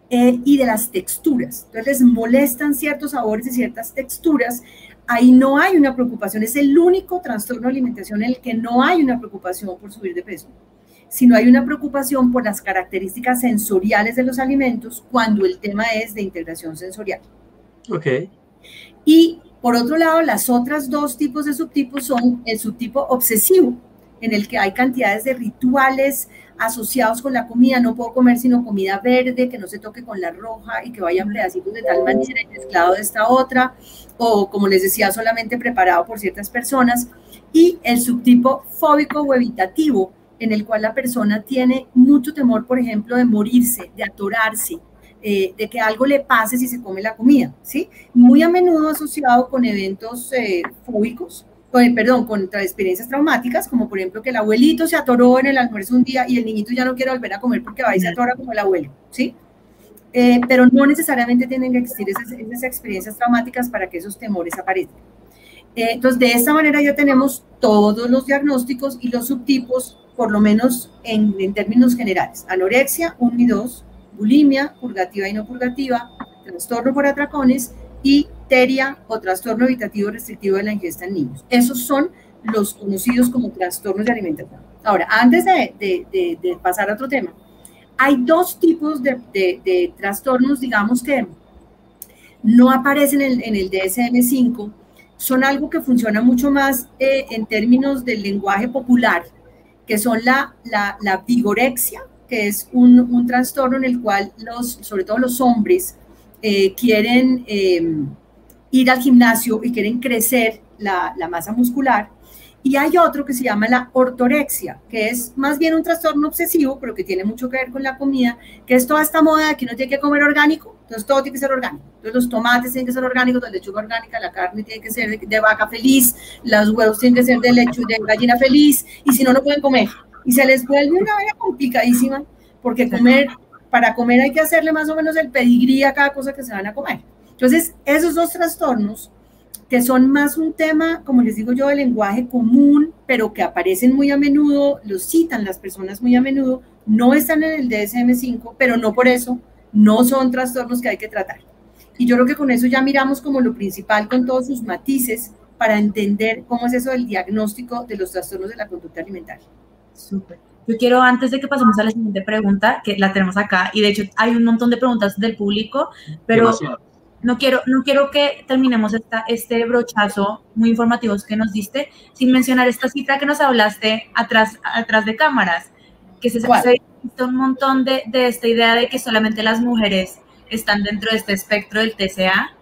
y de las texturas. Entonces les molestan ciertos sabores y ciertas texturas. Ahí no hay una preocupación, es el único trastorno de alimentación en el que no hay una preocupación por subir de peso. sino hay una preocupación por las características sensoriales de los alimentos cuando el tema es de integración sensorial. Ok. Y por otro lado, las otras dos tipos de subtipos son el subtipo obsesivo, en el que hay cantidades de rituales asociados con la comida. No puedo comer sino comida verde, que no se toque con la roja y que vayan pedacitos de tal manera y mezclado de esta otra, o como les decía, solamente preparado por ciertas personas. Y el subtipo fóbico o evitativo, en el cual la persona tiene mucho temor, por ejemplo, de morirse, de atorarse, de que algo le pase si se come la comida, ¿sí? Muy a menudo asociado con eventos fóbicos, con experiencias traumáticas, como por ejemplo que el abuelito se atoró en el almuerzo un día y el niñito ya no quiere volver a comer porque va y se atora como el abuelo, ¿sí? Pero no necesariamente tienen que existir esas experiencias traumáticas para que esos temores aparezcan. Entonces, de esta manera ya tenemos todos los diagnósticos y los subtipos, por lo menos en términos generales. Anorexia, 1 y 2, bulimia, purgativa y no purgativa, trastorno por atracones y teria o trastorno evitativo restrictivo de la ingesta en niños. Esos son los conocidos como trastornos de alimentación. Ahora, antes de pasar a otro tema, hay dos tipos de trastornos, digamos, que no aparecen en el DSM-5, son algo que funciona mucho más en términos del lenguaje popular, que son la vigorexia, que es un trastorno en el cual sobre todo los hombres quieren ir al gimnasio y quieren crecer la masa muscular. Y hay otro que se llama la ortorexia, que es más bien un trastorno obsesivo, pero que tiene mucho que ver con la comida, que es toda esta moda de que uno tiene que comer orgánico, entonces todo tiene que ser orgánico. Entonces los tomates tienen que ser orgánicos, la lechuga orgánica, la carne tiene que ser de vaca feliz, los huevos tienen que ser de gallina feliz, y si no, no pueden comer. Y se les vuelve una vaina complicadísima, porque para comer hay que hacerle más o menos el pedigrí a cada cosa que se van a comer. Entonces, esos dos trastornos, que son más un tema, como les digo yo, de lenguaje común, pero que aparecen muy a menudo, los citan las personas muy a menudo, no están en el DSM-5, pero no por eso, no son trastornos que hay que tratar. Y yo creo que con eso ya miramos como lo principal, con todos sus matices, para entender cómo es eso del diagnóstico de los trastornos de la conducta alimentaria. Súper. Yo quiero, antes de que pasemos a la siguiente pregunta, que la tenemos acá, y de hecho hay un montón de preguntas del público, pero... Demasiado. No quiero que terminemos este brochazo muy informativo que nos diste sin mencionar esta cifra que nos hablaste atrás de cámaras, que se visto un montón de esta idea de que solamente las mujeres están dentro de este espectro del TCA,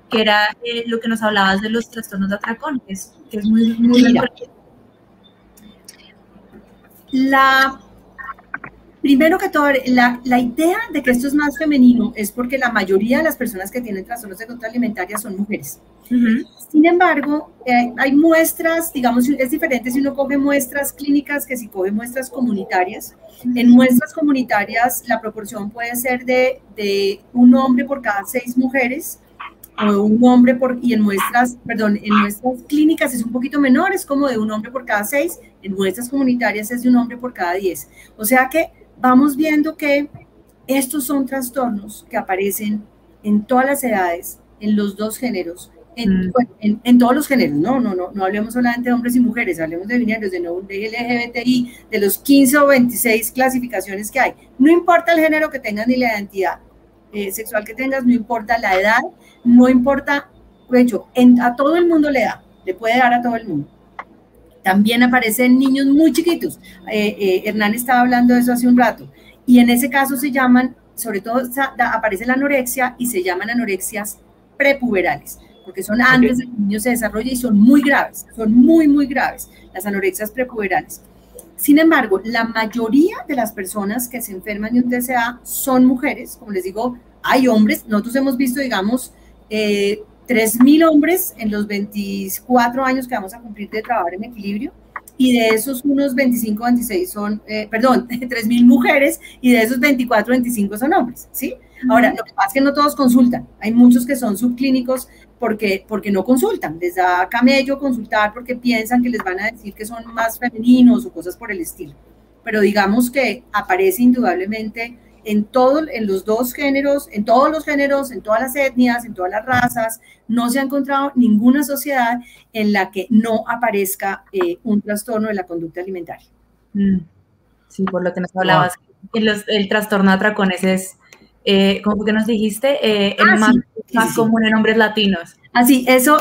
que era lo que nos hablabas de los trastornos de atracón, que es muy Primero que todo, la idea de que esto es más femenino es porque la mayoría de las personas que tienen trastornos de conducta alimentaria son mujeres. Sin embargo, hay muestras, digamos, es diferente si uno coge muestras clínicas que si coge muestras comunitarias. En muestras comunitarias la proporción puede ser de un hombre por cada 6 mujeres, o un hombre y en muestras clínicas es un poquito menor, es como de un hombre por cada 6, en muestras comunitarias es de un hombre por cada 10. O sea que vamos viendo que estos son trastornos que aparecen en todas las edades, en los dos géneros, en todos los géneros, no hablemos solamente de hombres y mujeres, hablemos de binarios, de LGBTI, de los 15 o 26 clasificaciones que hay. No importa el género que tengas ni la identidad sexual que tengas, no importa la edad, no importa, de hecho, a todo el mundo le puede dar a todo el mundo. También aparecen niños muy chiquitos. Hernán estaba hablando de eso hace un rato. Y en ese caso se llaman, sobre todo aparece la anorexia y se llaman anorexias prepuberales, porque son antes de que el niño se desarrolle y son muy graves, son muy, muy graves, las anorexias prepuberales. Sin embargo, la mayoría de las personas que se enferman de un TCA son mujeres. Como les digo, hay hombres. Nosotros hemos visto, digamos, 3.000 hombres en los 24 años que vamos a cumplir de trabajar en equilibrio, y de esos unos 25, 26 son, 3.000 mujeres, y de esos 24, 25 son hombres, ¿sí? Ahora, lo que pasa es que no todos consultan, hay muchos que son subclínicos porque no consultan, les da camello consultar porque piensan que les van a decir que son más femeninos o cosas por el estilo, pero digamos que aparece indudablemente en los dos géneros, en todos los géneros, en todas las etnias, en todas las razas. No se ha encontrado ninguna sociedad en la que no aparezca un trastorno de la conducta alimentaria. Sí, por lo que nos hablabas. El trastorno de atracones es, ¿cómo que nos dijiste? El más común en hombres latinos. Así, eso,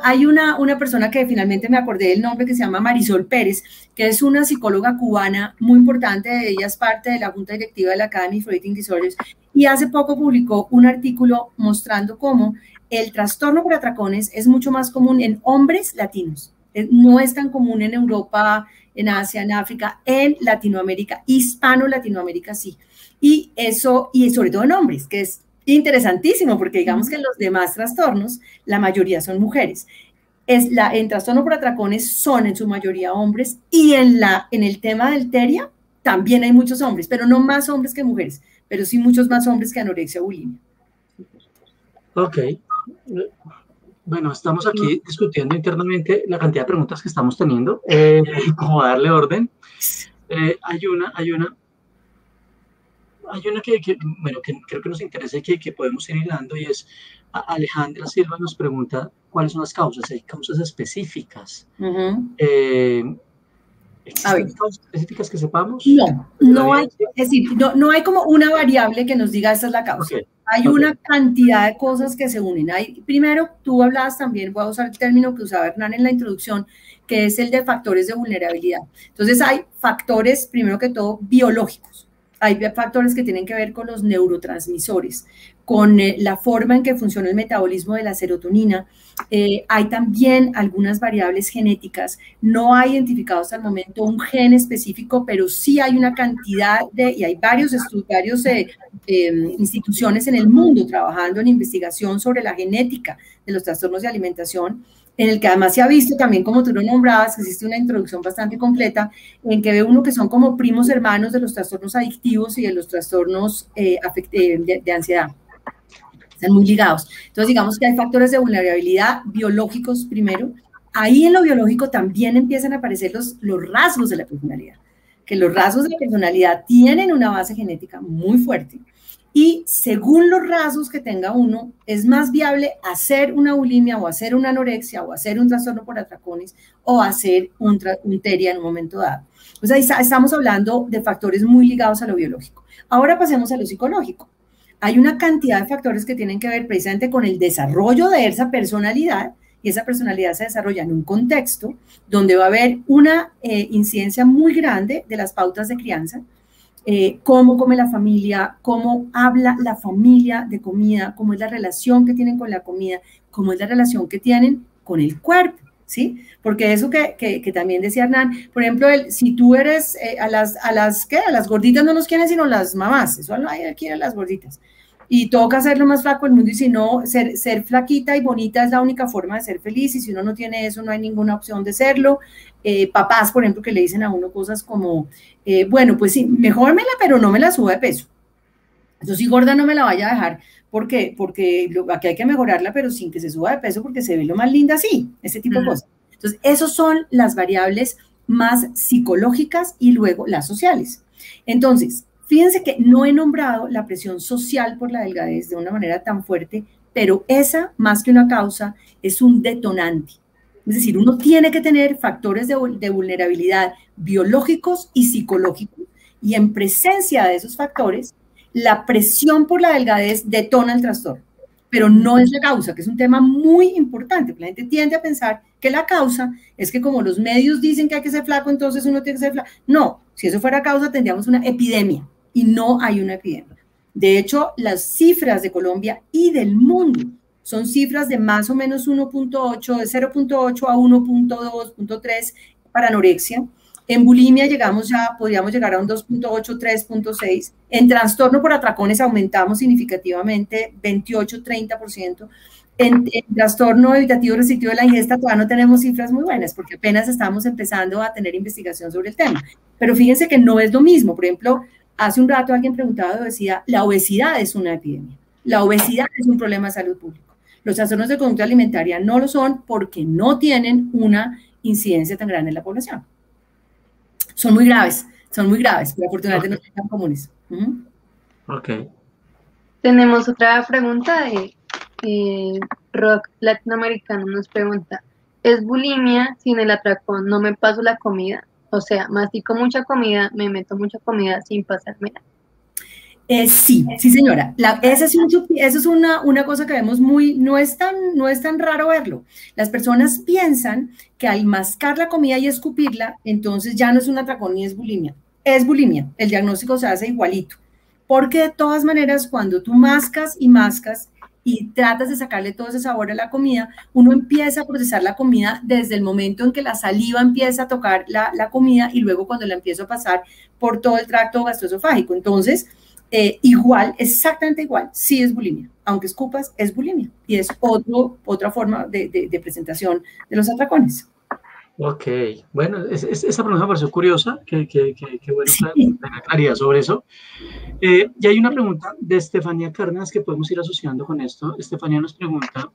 hay una persona que finalmente me acordé del nombre, que se llama Marisol Pérez, que es una psicóloga cubana muy importante. Ella es parte de la junta directiva de la Academy for Eating Disorders, y hace poco publicó un artículo mostrando cómo el trastorno por atracones es mucho más común en hombres latinos. No es tan común en Europa, en Asia, en África, en Latinoamérica, hispano-Latinoamérica sí. Y eso, y sobre todo en hombres, que es interesantísimo, porque digamos que los demás trastornos, la mayoría son mujeres. En trastorno por atracones son en su mayoría hombres, y en el tema del TERIA también hay muchos hombres, pero no más hombres que mujeres, pero sí muchos más hombres que anorexia o bulimia. Ok. Bueno, estamos aquí discutiendo internamente la cantidad de preguntas que estamos teniendo, cómo darle orden. Hay una que creo que nos interesa y que podemos ir hilando, y es Alejandra Silva nos pregunta cuáles son las causas. ¿Hay causas específicas? ¿Existen causas específicas que sepamos? No hay, es decir, no hay como una variable que nos diga esta es la causa. Hay una cantidad de cosas que se unen. Primero, tú hablabas también, voy a usar el término que usaba Hernán en la introducción, que es el de factores de vulnerabilidad. Entonces, hay factores, primero que todo, biológicos. Hay factores que tienen que ver con los neurotransmisores, con la forma en que funciona el metabolismo de la serotonina. Hay también algunas variables genéticas. No hay identificado hasta el momento un gen específico, pero sí hay una cantidad y hay varios instituciones en el mundo trabajando en investigación sobre la genética de los trastornos de alimentación, en el que además se ha visto también, como tú lo nombrabas, que existe una introducción bastante completa, en que ve uno que son como primos hermanos de los trastornos adictivos y de los trastornos de ansiedad. Están muy ligados. Entonces, digamos que hay factores de vulnerabilidad biológicos primero. Ahí en lo biológico también empiezan a aparecer los rasgos de la personalidad, que los rasgos de la personalidad tienen una base genética muy fuerte. Y según los rasgos que tenga uno, es más viable hacer una bulimia o hacer una anorexia o hacer un trastorno por atracones o hacer un TERIA en un momento dado. Pues ahí estamos hablando de factores muy ligados a lo biológico. Ahora pasemos a lo psicológico. Hay una cantidad de factores que tienen que ver precisamente con el desarrollo de esa personalidad, y esa personalidad se desarrolla en un contexto donde va a haber una incidencia muy grande de las pautas de crianza. Cómo come la familia, cómo habla la familia de comida, cómo es la relación que tienen con la comida, cómo es la relación que tienen con el cuerpo, ¿sí? Porque eso que también decía Hernán, por ejemplo, si tú eres, a las gorditas no nos quieren sino las mamás, eso no hay aquí a las gorditas, y toca ser lo más flaco del mundo, y si no, ser flaquita y bonita es la única forma de ser feliz, y si uno no tiene eso, no hay ninguna opción de serlo. Papás, por ejemplo, que le dicen a uno cosas como, bueno, pues sí, mejórmela, pero no me la suba de peso. Entonces, si gorda no me la vaya a dejar, ¿por qué? Porque aquí hay que mejorarla, pero sin que se suba de peso, porque se ve lo más linda así, ese tipo de cosas. Entonces, esas son las variables más psicológicas, y luego las sociales. Entonces, fíjense que no he nombrado la presión social por la delgadez de una manera tan fuerte, pero esa, más que una causa, es un detonante. Es decir, uno tiene que tener factores de vulnerabilidad biológicos y psicológicos, y en presencia de esos factores, la presión por la delgadez detona el trastorno, pero no es la causa, que es un tema muy importante. La gente tiende a pensar que la causa es que como los medios dicen que hay que ser flaco, entonces uno tiene que ser flaco. No, si eso fuera causa, tendríamos una epidemia, y no hay una epidemia. De hecho, las cifras de Colombia y del mundo son cifras de más o menos 1.8, de 0.8 a 1.2, 1.3 para anorexia. En bulimia podríamos llegar a un 2.8, 3.6. En trastorno por atracones aumentamos significativamente, 28, 30%. En trastorno evitativo restrictivo de la ingesta todavía no tenemos cifras muy buenas, porque apenas estamos empezando a tener investigación sobre el tema. Pero fíjense que no es lo mismo. Por ejemplo, hace un rato alguien preguntaba, decía, la obesidad es una epidemia. La obesidad es un problema de salud pública. Los trastornos de conducta alimentaria no lo son porque no tienen una incidencia tan grande en la población. Son muy graves, pero afortunadamente no son tan comunes. Ok. Tenemos otra pregunta de Rock Latinoamericano, nos pregunta, ¿es bulimia sin el atracón? ¿No me paso la comida? O sea, mastico mucha comida, me meto mucha comida sin pasármela. Sí, sí señora. Esa eso es una cosa que vemos no es tan raro verlo. Las personas piensan que al mascar la comida y escupirla, entonces ya no es un atracón ni es bulimia. Es bulimia, el diagnóstico se hace igualito. Porque de todas maneras, cuando tú mascas y tratas de sacarle todo ese sabor a la comida, uno empieza a procesar la comida desde el momento en que la saliva empieza a tocar la comida y luego cuando la empiezo a pasar por todo el tracto gastroesofágico. Entonces, igual, exactamente igual, sí es bulimia. Aunque escupas, es bulimia. Y es otra forma de presentación de los atracones. Ok, bueno, esa pregunta me pareció curiosa, que bueno tener claridad sobre eso. Y hay una pregunta de Estefanía Cárdenas que podemos ir asociando con esto. Estefanía nos pregunta,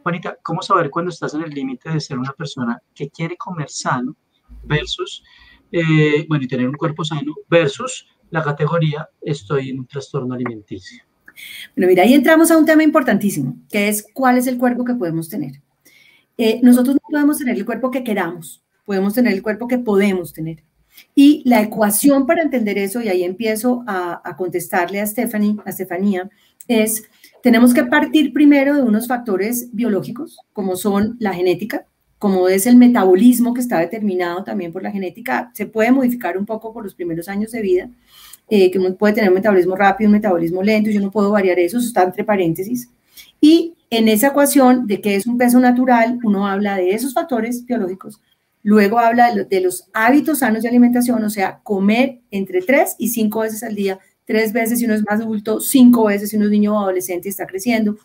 Juanita, ¿cómo saber cuando estás en el límite de ser una persona que quiere comer sano versus, bueno, y tener un cuerpo sano versus la categoría estoy en un trastorno alimenticio? Bueno, mira, ahí entramos a un tema importantísimo, que es cuál es el cuerpo que podemos tener. Nosotros no podemos tener el cuerpo que queramos, podemos tener el cuerpo que podemos tener. Y la ecuación para entender eso, y ahí empiezo a contestarle a Estefanía, es, tenemos que partir primero de unos factores biológicos, como son la genética, como es el metabolismo que está determinado también por la genética, se puede modificar un poco por los primeros años de vida, que uno puede tener un metabolismo rápido, un metabolismo lento, yo no puedo variar eso está entre paréntesis. Y en esa ecuación de qué es un peso natural, uno habla de esos factores biológicos, luego habla de los hábitos sanos de alimentación, o sea, comer entre 3 y 5 veces al día, 3 veces si uno es más adulto, 5 veces si uno es niño o adolescente y está creciendo.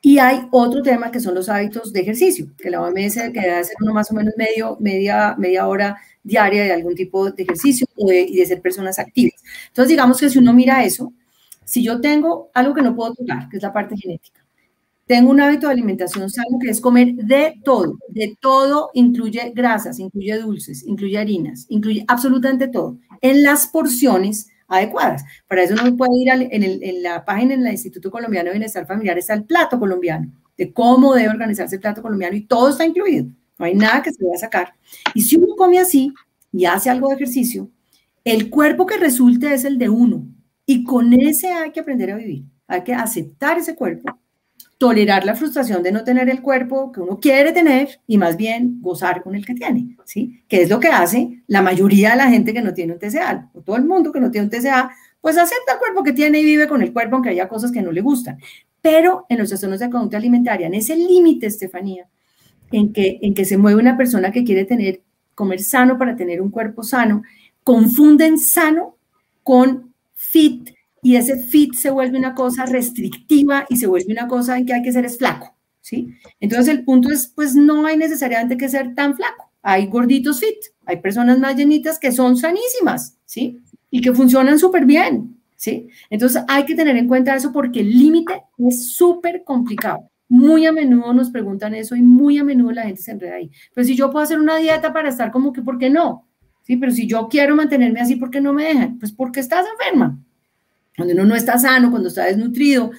Y hay otro tema que son los hábitos de ejercicio, que la OMS que debe hacer uno más o menos media hora diaria de algún tipo de ejercicio y de ser personas activas. Entonces, digamos que si uno mira eso, si yo tengo algo que no puedo tocar, que es la parte genética, tengo un hábito de alimentación sano que es comer de todo, incluye grasas, incluye dulces, incluye harinas, incluye absolutamente todo, en las porciones adecuadas. Para eso uno puede ir en la página del Instituto Colombiano de Bienestar Familiar, está el plato colombiano, de cómo debe organizarse el plato colombiano y todo está incluido, no hay nada que se vaya a sacar. Y si uno come así y hace algo de ejercicio, el cuerpo que resulte es el de uno y con ese hay que aprender a vivir, hay que aceptar ese cuerpo, tolerar la frustración de no tener el cuerpo que uno quiere tener y más bien gozar con el que tiene, ¿sí? Que es lo que hace la mayoría de la gente que no tiene un TCA, o todo el mundo que no tiene un TCA, pues acepta el cuerpo que tiene y vive con el cuerpo aunque haya cosas que no le gustan. Pero en los trastornos de conducta alimentaria, en ese límite, Estefanía, en que se mueve una persona que quiere comer sano para tener un cuerpo sano, confunden sano con fit, y ese fit se vuelve una cosa restrictiva y se vuelve una cosa en que hay que ser flaco, ¿sí? Entonces el punto es, pues no hay necesariamente que ser tan flaco. Hay gorditos fit, hay personas más llenitas que son sanísimas, ¿sí? Y que funcionan súper bien, ¿sí? Entonces hay que tener en cuenta eso porque el límite es súper complicado. Muy a menudo nos preguntan eso y muy a menudo la gente se enreda ahí. Pero si yo puedo hacer una dieta para estar como que, ¿por qué no? Sí, pero si yo quiero mantenerme así, ¿por qué no me dejan? Pues porque estás enferma. Cuando uno no está sano, cuando está desnutrido,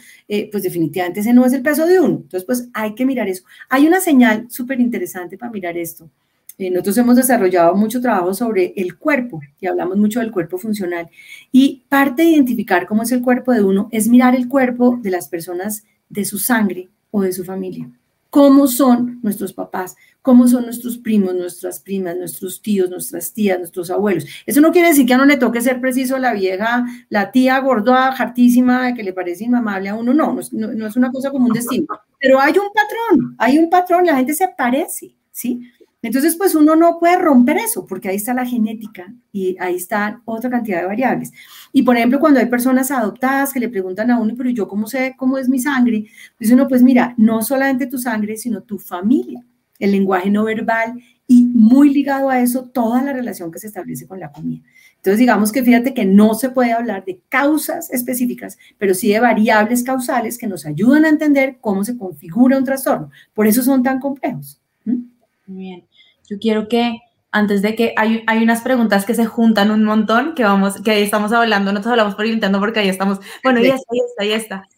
pues definitivamente ese no es el peso de uno. Entonces, pues hay que mirar eso. Hay una señal súper interesante para mirar esto. Nosotros hemos desarrollado mucho trabajo sobre el cuerpo y hablamos mucho del cuerpo funcional. Y parte de identificar cómo es el cuerpo de uno es mirar el cuerpo de las personas de su sangre o de su familia. Cómo son nuestros papás, cómo son nuestros primos, nuestras primas, nuestros tíos, nuestras tías, nuestros abuelos. Eso no quiere decir que a uno le toque ser preciso la vieja, la tía gorda, hartísima, que le parece inmamable a uno. No es una cosa como un destino. Pero hay un patrón, la gente se parece, ¿sí? Entonces, pues uno no puede romper eso, porque ahí está la genética y ahí está otra cantidad de variables. Y, por ejemplo, cuando hay personas adoptadas que le preguntan a uno, pero yo cómo sé cómo es mi sangre, dice uno, pues mira, no solamente tu sangre, sino tu familia, el lenguaje no verbal y muy ligado a eso, toda la relación que se establece con la comida. Entonces, digamos que fíjate que no se puede hablar de causas específicas, pero sí de variables causales que nos ayudan a entender cómo se configura un trastorno. Por eso son tan complejos. Muy bien. Yo quiero que, antes de que, hay unas preguntas que se juntan un montón, que estamos hablando, nosotros hablamos por el intento porque ahí estamos, bueno, ya está.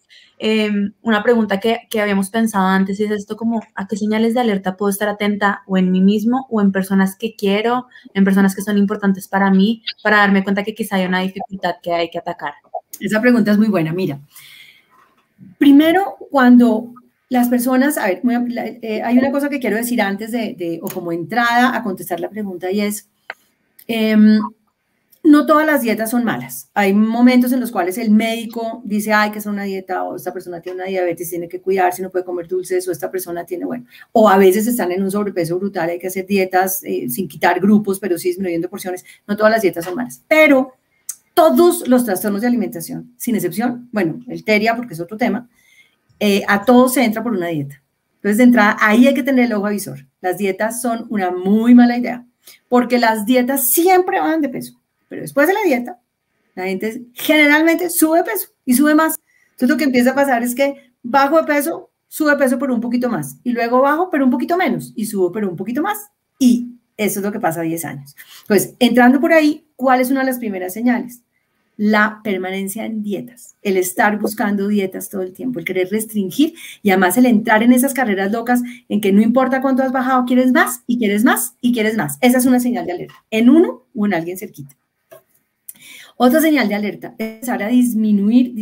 una pregunta que habíamos pensado antes y es esto como, ¿a qué señales de alerta puedo estar atenta o en mí mismo o en personas que quiero, en personas que son importantes para mí, para darme cuenta que quizá hay una dificultad que hay que atacar? Esa pregunta es muy buena. Mira, primero, cuando las personas, a ver, hay una cosa que quiero decir antes o como entrada a contestar la pregunta y es, no todas las dietas son malas. Hay momentos en los cuales el médico dice, ay, que es una dieta, o esta persona tiene una diabetes, tiene que cuidarse, no puede comer dulces, o esta persona tiene, bueno, o a veces están en un sobrepeso brutal, hay que hacer dietas sin quitar grupos, pero sí disminuyendo porciones. No todas las dietas son malas, pero todos los trastornos de alimentación, sin excepción, bueno, el TERIA, porque es otro tema, a todos se entra por una dieta. Entonces, de entrada, ahí hay que tener el ojo avisor. Las dietas son una muy mala idea, porque las dietas siempre van de peso, pero después de la dieta, la gente generalmente sube peso y sube más. Entonces, lo que empieza a pasar es que bajo de peso, sube peso pero un poquito más, y luego bajo pero un poquito menos, y subo pero un poquito más, y eso es lo que pasa a 10 años. Entonces, entrando por ahí, ¿cuál es una de las primeras señales? La permanencia en dietas, el estar buscando dietas todo el tiempo, el querer restringir y además el entrar en esas carreras locas en que no importa cuánto has bajado, quieres más y quieres más y quieres más. Esa es una señal de alerta, en uno o en alguien cerquita. Otra señal de alerta es empezar a disminuir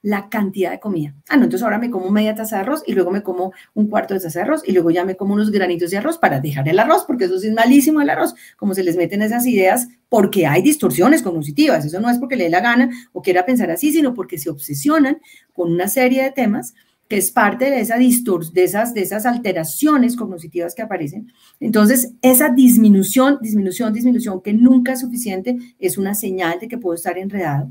la cantidad de comida. No, entonces ahora me como media taza de arroz y luego me como un cuarto de taza de arroz y luego ya me como unos granitos de arroz para dejar el arroz, porque eso sí es malísimo el arroz, como se les meten esas ideas, porque hay distorsiones cognitivas. Eso no es porque le dé la gana o quiera pensar así, sino porque se obsesionan con una serie de temas que es parte de de esas alteraciones cognitivas que aparecen. Entonces, esa disminución, que nunca es suficiente, es una señal de que puedo estar enredado.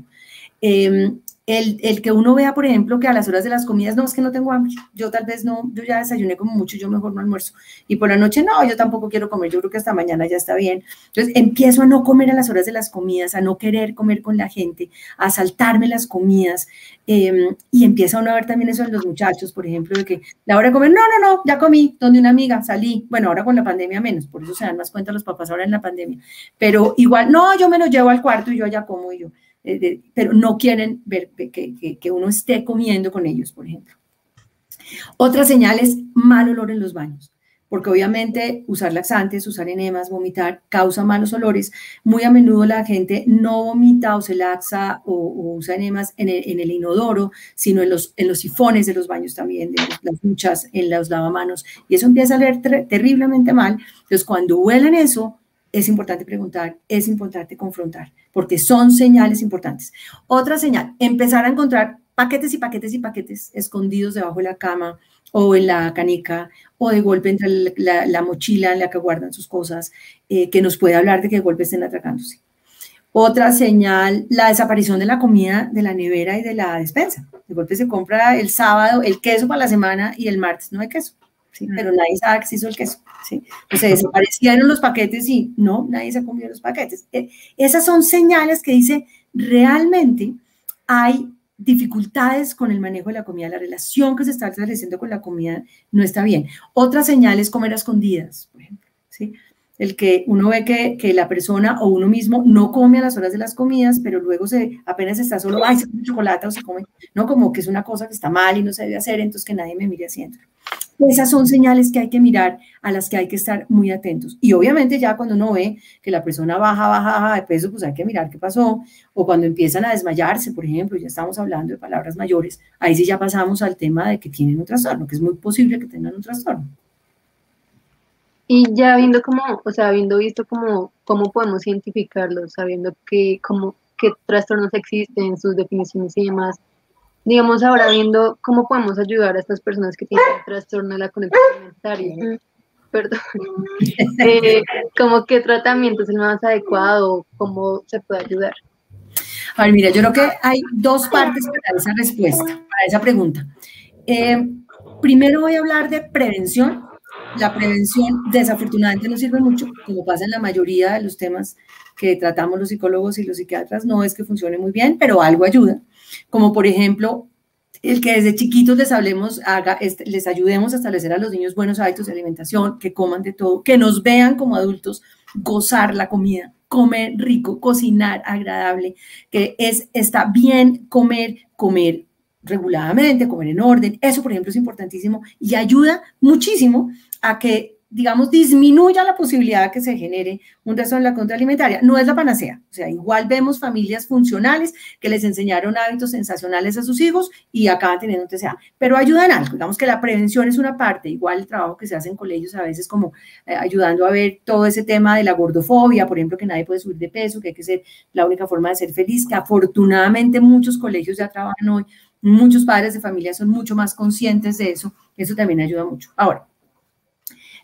El que uno vea, por ejemplo, que a las horas de las comidas, no, es que no tengo hambre, yo tal vez no, yo ya desayuné como mucho, yo mejor no almuerzo, y por la noche no, yo tampoco quiero comer, yo creo que hasta mañana ya está bien. Entonces empiezo a no comer a las horas de las comidas, a no querer comer con la gente, a saltarme las comidas, y empieza uno a ver también eso en los muchachos, por ejemplo, de que la hora de comer, no, ya comí, donde una amiga, salí, bueno, ahora con la pandemia menos, por eso se dan más cuenta los papás ahora en la pandemia, pero igual, no, yo me lo llevo al cuarto y yo ya como y yo. Pero no quieren ver que uno esté comiendo con ellos, por ejemplo. Otra señal es mal olor en los baños, porque obviamente usar laxantes, usar enemas, vomitar, causa malos olores. Muy a menudo la gente no vomita o se laxa o usa enemas en el inodoro, sino en los sifones de los baños también, de las duchas, en los lavamanos, y eso empieza a oler terriblemente mal. Entonces, cuando huelen eso, es importante preguntar, es importante confrontar, porque son señales importantes. Otra señal, empezar a encontrar paquetes y paquetes y paquetes escondidos debajo de la cama o en la caneca o de golpe entre la mochila en la que guardan sus cosas, que nos puede hablar de que de golpe estén atracándose. Otra señal, la desaparición de la comida de la nevera y de la despensa. De golpe se compra el sábado el queso para la semana y el martes no hay queso. ¿Sí? Pero nadie sabe que se hizo el queso, ¿sí? O sea, desaparecieron los paquetes y no, nadie se comió los paquetes. Esas son señales que dice, realmente hay dificultades con el manejo de la comida, la relación que se está estableciendo con la comida no está bien. Otra señal es comer a escondidas, por ejemplo, ¿sí? El que uno ve que la persona o uno mismo no come a las horas de las comidas, pero luego apenas está solo, ay, se come chocolate o se come, no, como que es una cosa que está mal y no se debe hacer, entonces que nadie me mire haciendo. Esas son señales que hay que mirar, a las que hay que estar muy atentos. Y obviamente ya cuando uno ve que la persona baja de peso, pues hay que mirar qué pasó. O cuando empiezan a desmayarse, por ejemplo, ya estamos hablando de palabras mayores, ahí sí ya pasamos al tema de que tienen un trastorno, que es muy posible que tengan un trastorno. Y ya viendo habiendo visto cómo podemos identificarlos, sabiendo qué trastornos existen, sus definiciones y demás, digamos ahora viendo cómo podemos ayudar a estas personas que tienen un trastorno de la conducta alimentaria, perdón, como qué tratamiento es el más adecuado, cómo se puede ayudar. A ver, mira, yo creo que hay dos partes para esa respuesta, para esa pregunta. Primero voy a hablar de prevención. La prevención desafortunadamente no sirve mucho, como pasa en la mayoría de los temas que tratamos los psicólogos y los psiquiatras, no es que funcione muy bien, pero algo ayuda. Como por ejemplo, el que desde chiquitos les ayudemos a establecer a los niños buenos hábitos de alimentación, que coman de todo, que nos vean como adultos, gozar la comida, comer rico, cocinar agradable, que está bien comer reguladamente, comer en orden. Eso, por ejemplo, es importantísimo y ayuda muchísimo a que, digamos, disminuya la posibilidad de que se genere un trastorno de la conducta alimentaria. No es la panacea, o sea, igual vemos familias funcionales que les enseñaron hábitos sensacionales a sus hijos y acaban teniendo un TCA, pero ayudan algo. Digamos que la prevención es una parte, igual el trabajo que se hace en colegios a veces como ayudando a ver todo ese tema de la gordofobia, por ejemplo, que nadie puede subir de peso, que hay que ser la única forma de ser feliz, que afortunadamente muchos colegios ya trabajan hoy, muchos padres de familia son mucho más conscientes de eso también ayuda mucho. Ahora,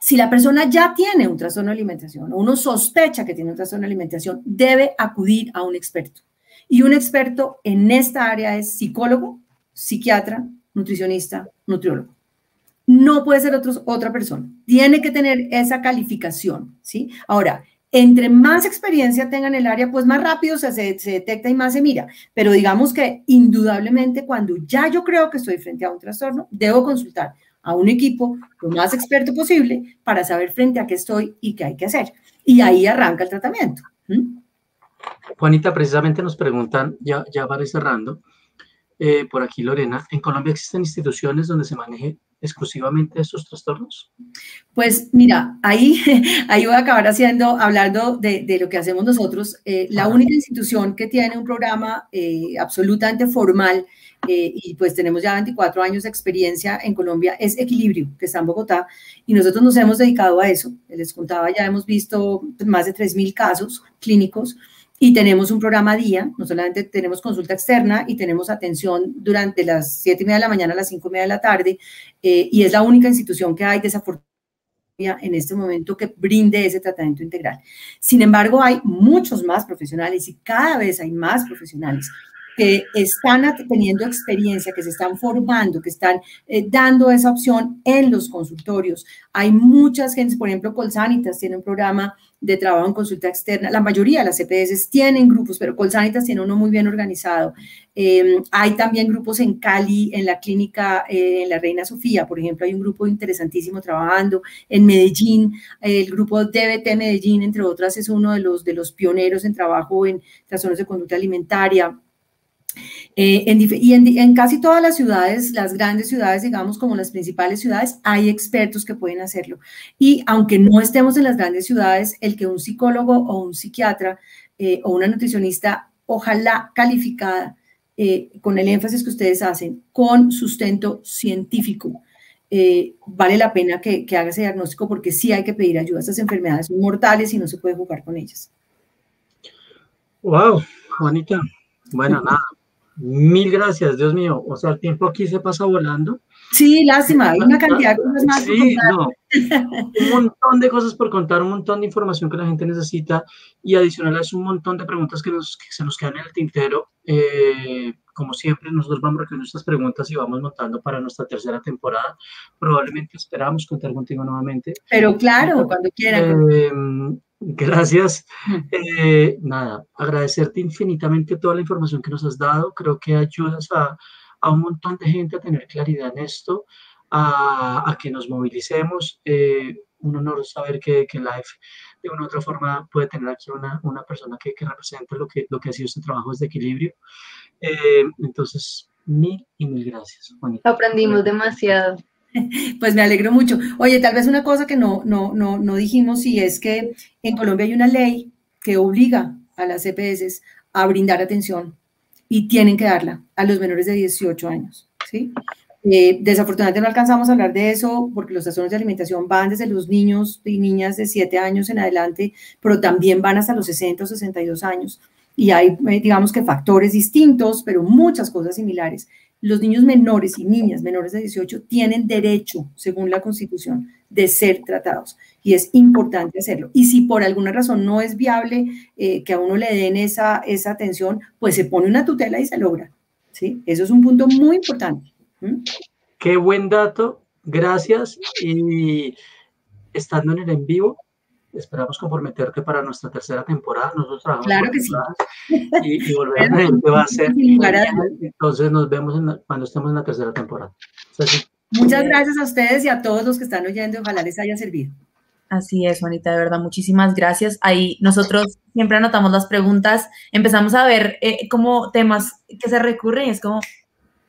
si la persona ya tiene un trastorno de alimentación o uno sospecha que tiene un trastorno de alimentación, debe acudir a un experto. Y un experto en esta área es psicólogo, psiquiatra, nutricionista, nutriólogo. No puede ser otra persona. Tiene que tener esa calificación, ¿sí? Ahora, entre más experiencia tenga en el área, pues más rápido se detecta y más se mira. Pero digamos que indudablemente cuando ya yo creo que estoy frente a un trastorno, debo consultar a un equipo lo más experto posible para saber frente a qué estoy y qué hay que hacer. Y ahí arranca el tratamiento. Juanita, precisamente nos preguntan, ya para ir cerrando, por aquí Lorena, ¿en Colombia existen instituciones donde se maneje exclusivamente estos trastornos? Pues mira, ahí voy a acabar hablando de lo que hacemos nosotros. La única institución que tiene un programa absolutamente formal y pues tenemos ya 24 años de experiencia en Colombia es Equilibrio, que está en Bogotá, y nosotros nos hemos dedicado a eso. Les contaba, ya hemos visto más de 3.000 casos clínicos y tenemos un programa día, no solamente tenemos consulta externa y tenemos atención durante las 7:30 de la mañana a las 5:30 de la tarde, y es la única institución que hay desafortunadamente en este momento que brinde ese tratamiento integral. Sin embargo, hay muchos más profesionales y cada vez hay más profesionales que están teniendo experiencia, que se están formando, que están dando esa opción en los consultorios. Hay muchas gentes, por ejemplo, Colsanitas tiene un programa de trabajo en consulta externa. La mayoría de las EPS tienen grupos, pero Colsanitas tiene uno muy bien organizado. Hay también grupos en Cali, en la clínica, en la Reina Sofía, por ejemplo, hay un grupo interesantísimo trabajando. En Medellín, el grupo DBT Medellín, entre otras, es uno de los pioneros en trabajo en trastornos de conducta alimentaria. En casi todas las ciudades, las grandes ciudades, digamos, como las principales ciudades, hay expertos que pueden hacerlo. Y aunque no estemos en las grandes ciudades, el que un psicólogo o un psiquiatra o una nutricionista, ojalá calificada, con el énfasis que ustedes hacen, con sustento científico, vale la pena que haga ese diagnóstico porque sí hay que pedir ayuda. Estas enfermedades son mortales y no se puede jugar con ellas. Wow, Juanita. Bueno, nada. Mil gracias, Dios mío. O sea, el tiempo aquí se pasa volando. Sí, lástima, hay una cantidad de cosas más. Sí, no. Un montón de cosas por contar, un montón de información que la gente necesita y adicional a eso un montón de preguntas que se nos quedan en el tintero. Como siempre, nosotros vamos recogiendo estas preguntas y vamos montando para nuestra tercera temporada. Probablemente esperamos contar contigo nuevamente. Pero claro, cuando quieran. Gracias. Nada, agradecerte infinitamente toda la información que nos has dado. Creo que ayudas a un montón de gente a tener claridad en esto, a que nos movilicemos. Un honor saber que Life de una u otra forma puede tener aquí una persona que represente lo que ha sido este trabajo desde Equilibrio. Entonces, mil gracias, Juanita. Aprendimos demasiado. Pues me alegro mucho. Oye, tal vez una cosa que no dijimos, y es que en Colombia hay una ley que obliga a las EPS a brindar atención y tienen que darla a los menores de 18 años, ¿sí? Desafortunadamente no alcanzamos a hablar de eso porque los trastornos de alimentación van desde los niños y niñas de 7 años en adelante, pero también van hasta los 60 o 62 años. Y hay, digamos que factores distintos, pero muchas cosas similares. Los niños menores y niñas menores de 18 tienen derecho, según la Constitución, de ser tratados. Y es importante hacerlo. Y si por alguna razón no es viable que a uno le den esa atención, pues se pone una tutela y se logra, ¿sí? Eso es un punto muy importante. Qué buen dato. Gracias. Y estando en el en vivo, esperamos comprometerte para nuestra tercera temporada. Nosotros trabajamos claro que sí. Y volver a ver qué va a ser. Entonces nos vemos cuando estemos en la tercera temporada. Entonces, muchas gracias a ustedes y a todos los que están oyendo. Ojalá les haya servido. Así es, Juanita, de verdad, muchísimas gracias. Ahí nosotros siempre anotamos las preguntas, empezamos a ver como temas que se recurren y es como,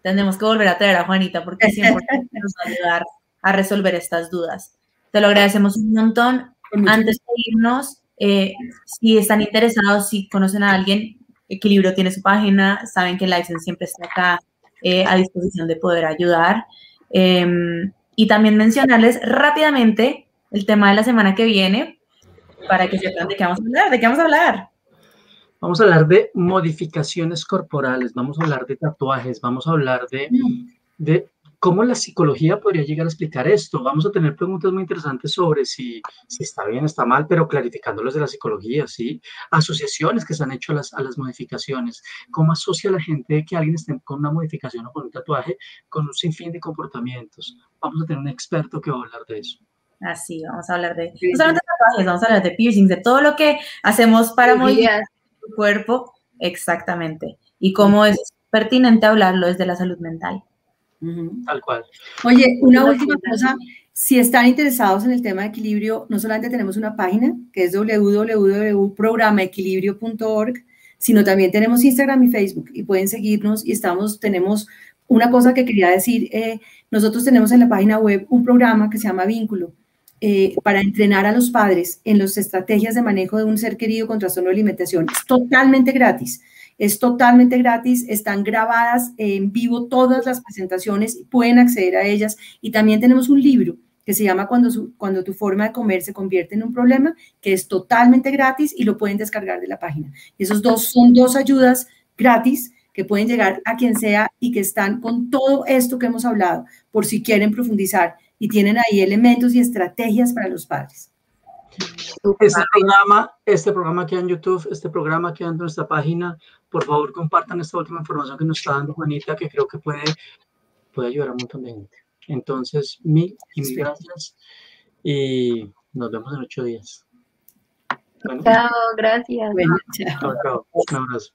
Tenemos que volver a traer a Juanita porque siempre nos va a ayudar a resolver estas dudas. Te lo agradecemos un montón. Antes de irnos, si están interesados, si conocen a alguien, Equilibrio tiene su página, saben que Livesense siempre está acá a disposición de poder ayudar. Y también mencionarles rápidamente el tema de la semana que viene para que sepan de qué vamos a hablar. ¿De qué vamos a hablar? Vamos a hablar de modificaciones corporales, vamos a hablar de tatuajes, vamos a hablar de cómo la psicología podría llegar a explicar esto. Vamos a tener preguntas muy interesantes sobre si está bien, está mal, pero clarificándolas de la psicología, ¿sí? Asociaciones que se han hecho a las modificaciones. ¿Cómo asocia la gente que alguien esté con una modificación o con un tatuaje con un sinfín de comportamientos? Vamos a tener un experto que va a hablar de eso. Así, vamos a hablar de, no solamente de tatuajes, vamos a hablar de piercings, de todo lo que hacemos para modificar tu cuerpo, exactamente, y cómo es pertinente hablarlo desde la salud mental. Tal cual. Oye, una última cosa, si están interesados en el tema de equilibrio, no solamente tenemos una página que es www.programaequilibrio.org, sino también tenemos Instagram y Facebook y pueden seguirnos y tenemos una cosa que quería decir, nosotros tenemos en la página web un programa que se llama Vínculo para entrenar a los padres en las estrategias de manejo de un ser querido con trastorno de alimentación. Es totalmente gratis. Es totalmente gratis, están grabadas en vivo todas las presentaciones, pueden acceder a ellas y también tenemos un libro que se llama Cuando tu forma de comer se convierte en un problema, que es totalmente gratis y lo pueden descargar de la página. Y esos son dos ayudas gratis que pueden llegar a quien sea y que están con todo esto que hemos hablado, por si quieren profundizar y tienen ahí elementos y estrategias para los padres. Este programa queda en YouTube, este programa queda en nuestra página. Por favor, compartan esta última información que nos está dando Juanita, que creo que puede ayudar a un montón de gente. Entonces, mil gracias y nos vemos en 8 días. Bueno. Chao, gracias. Bueno, chao. Chao. Un abrazo.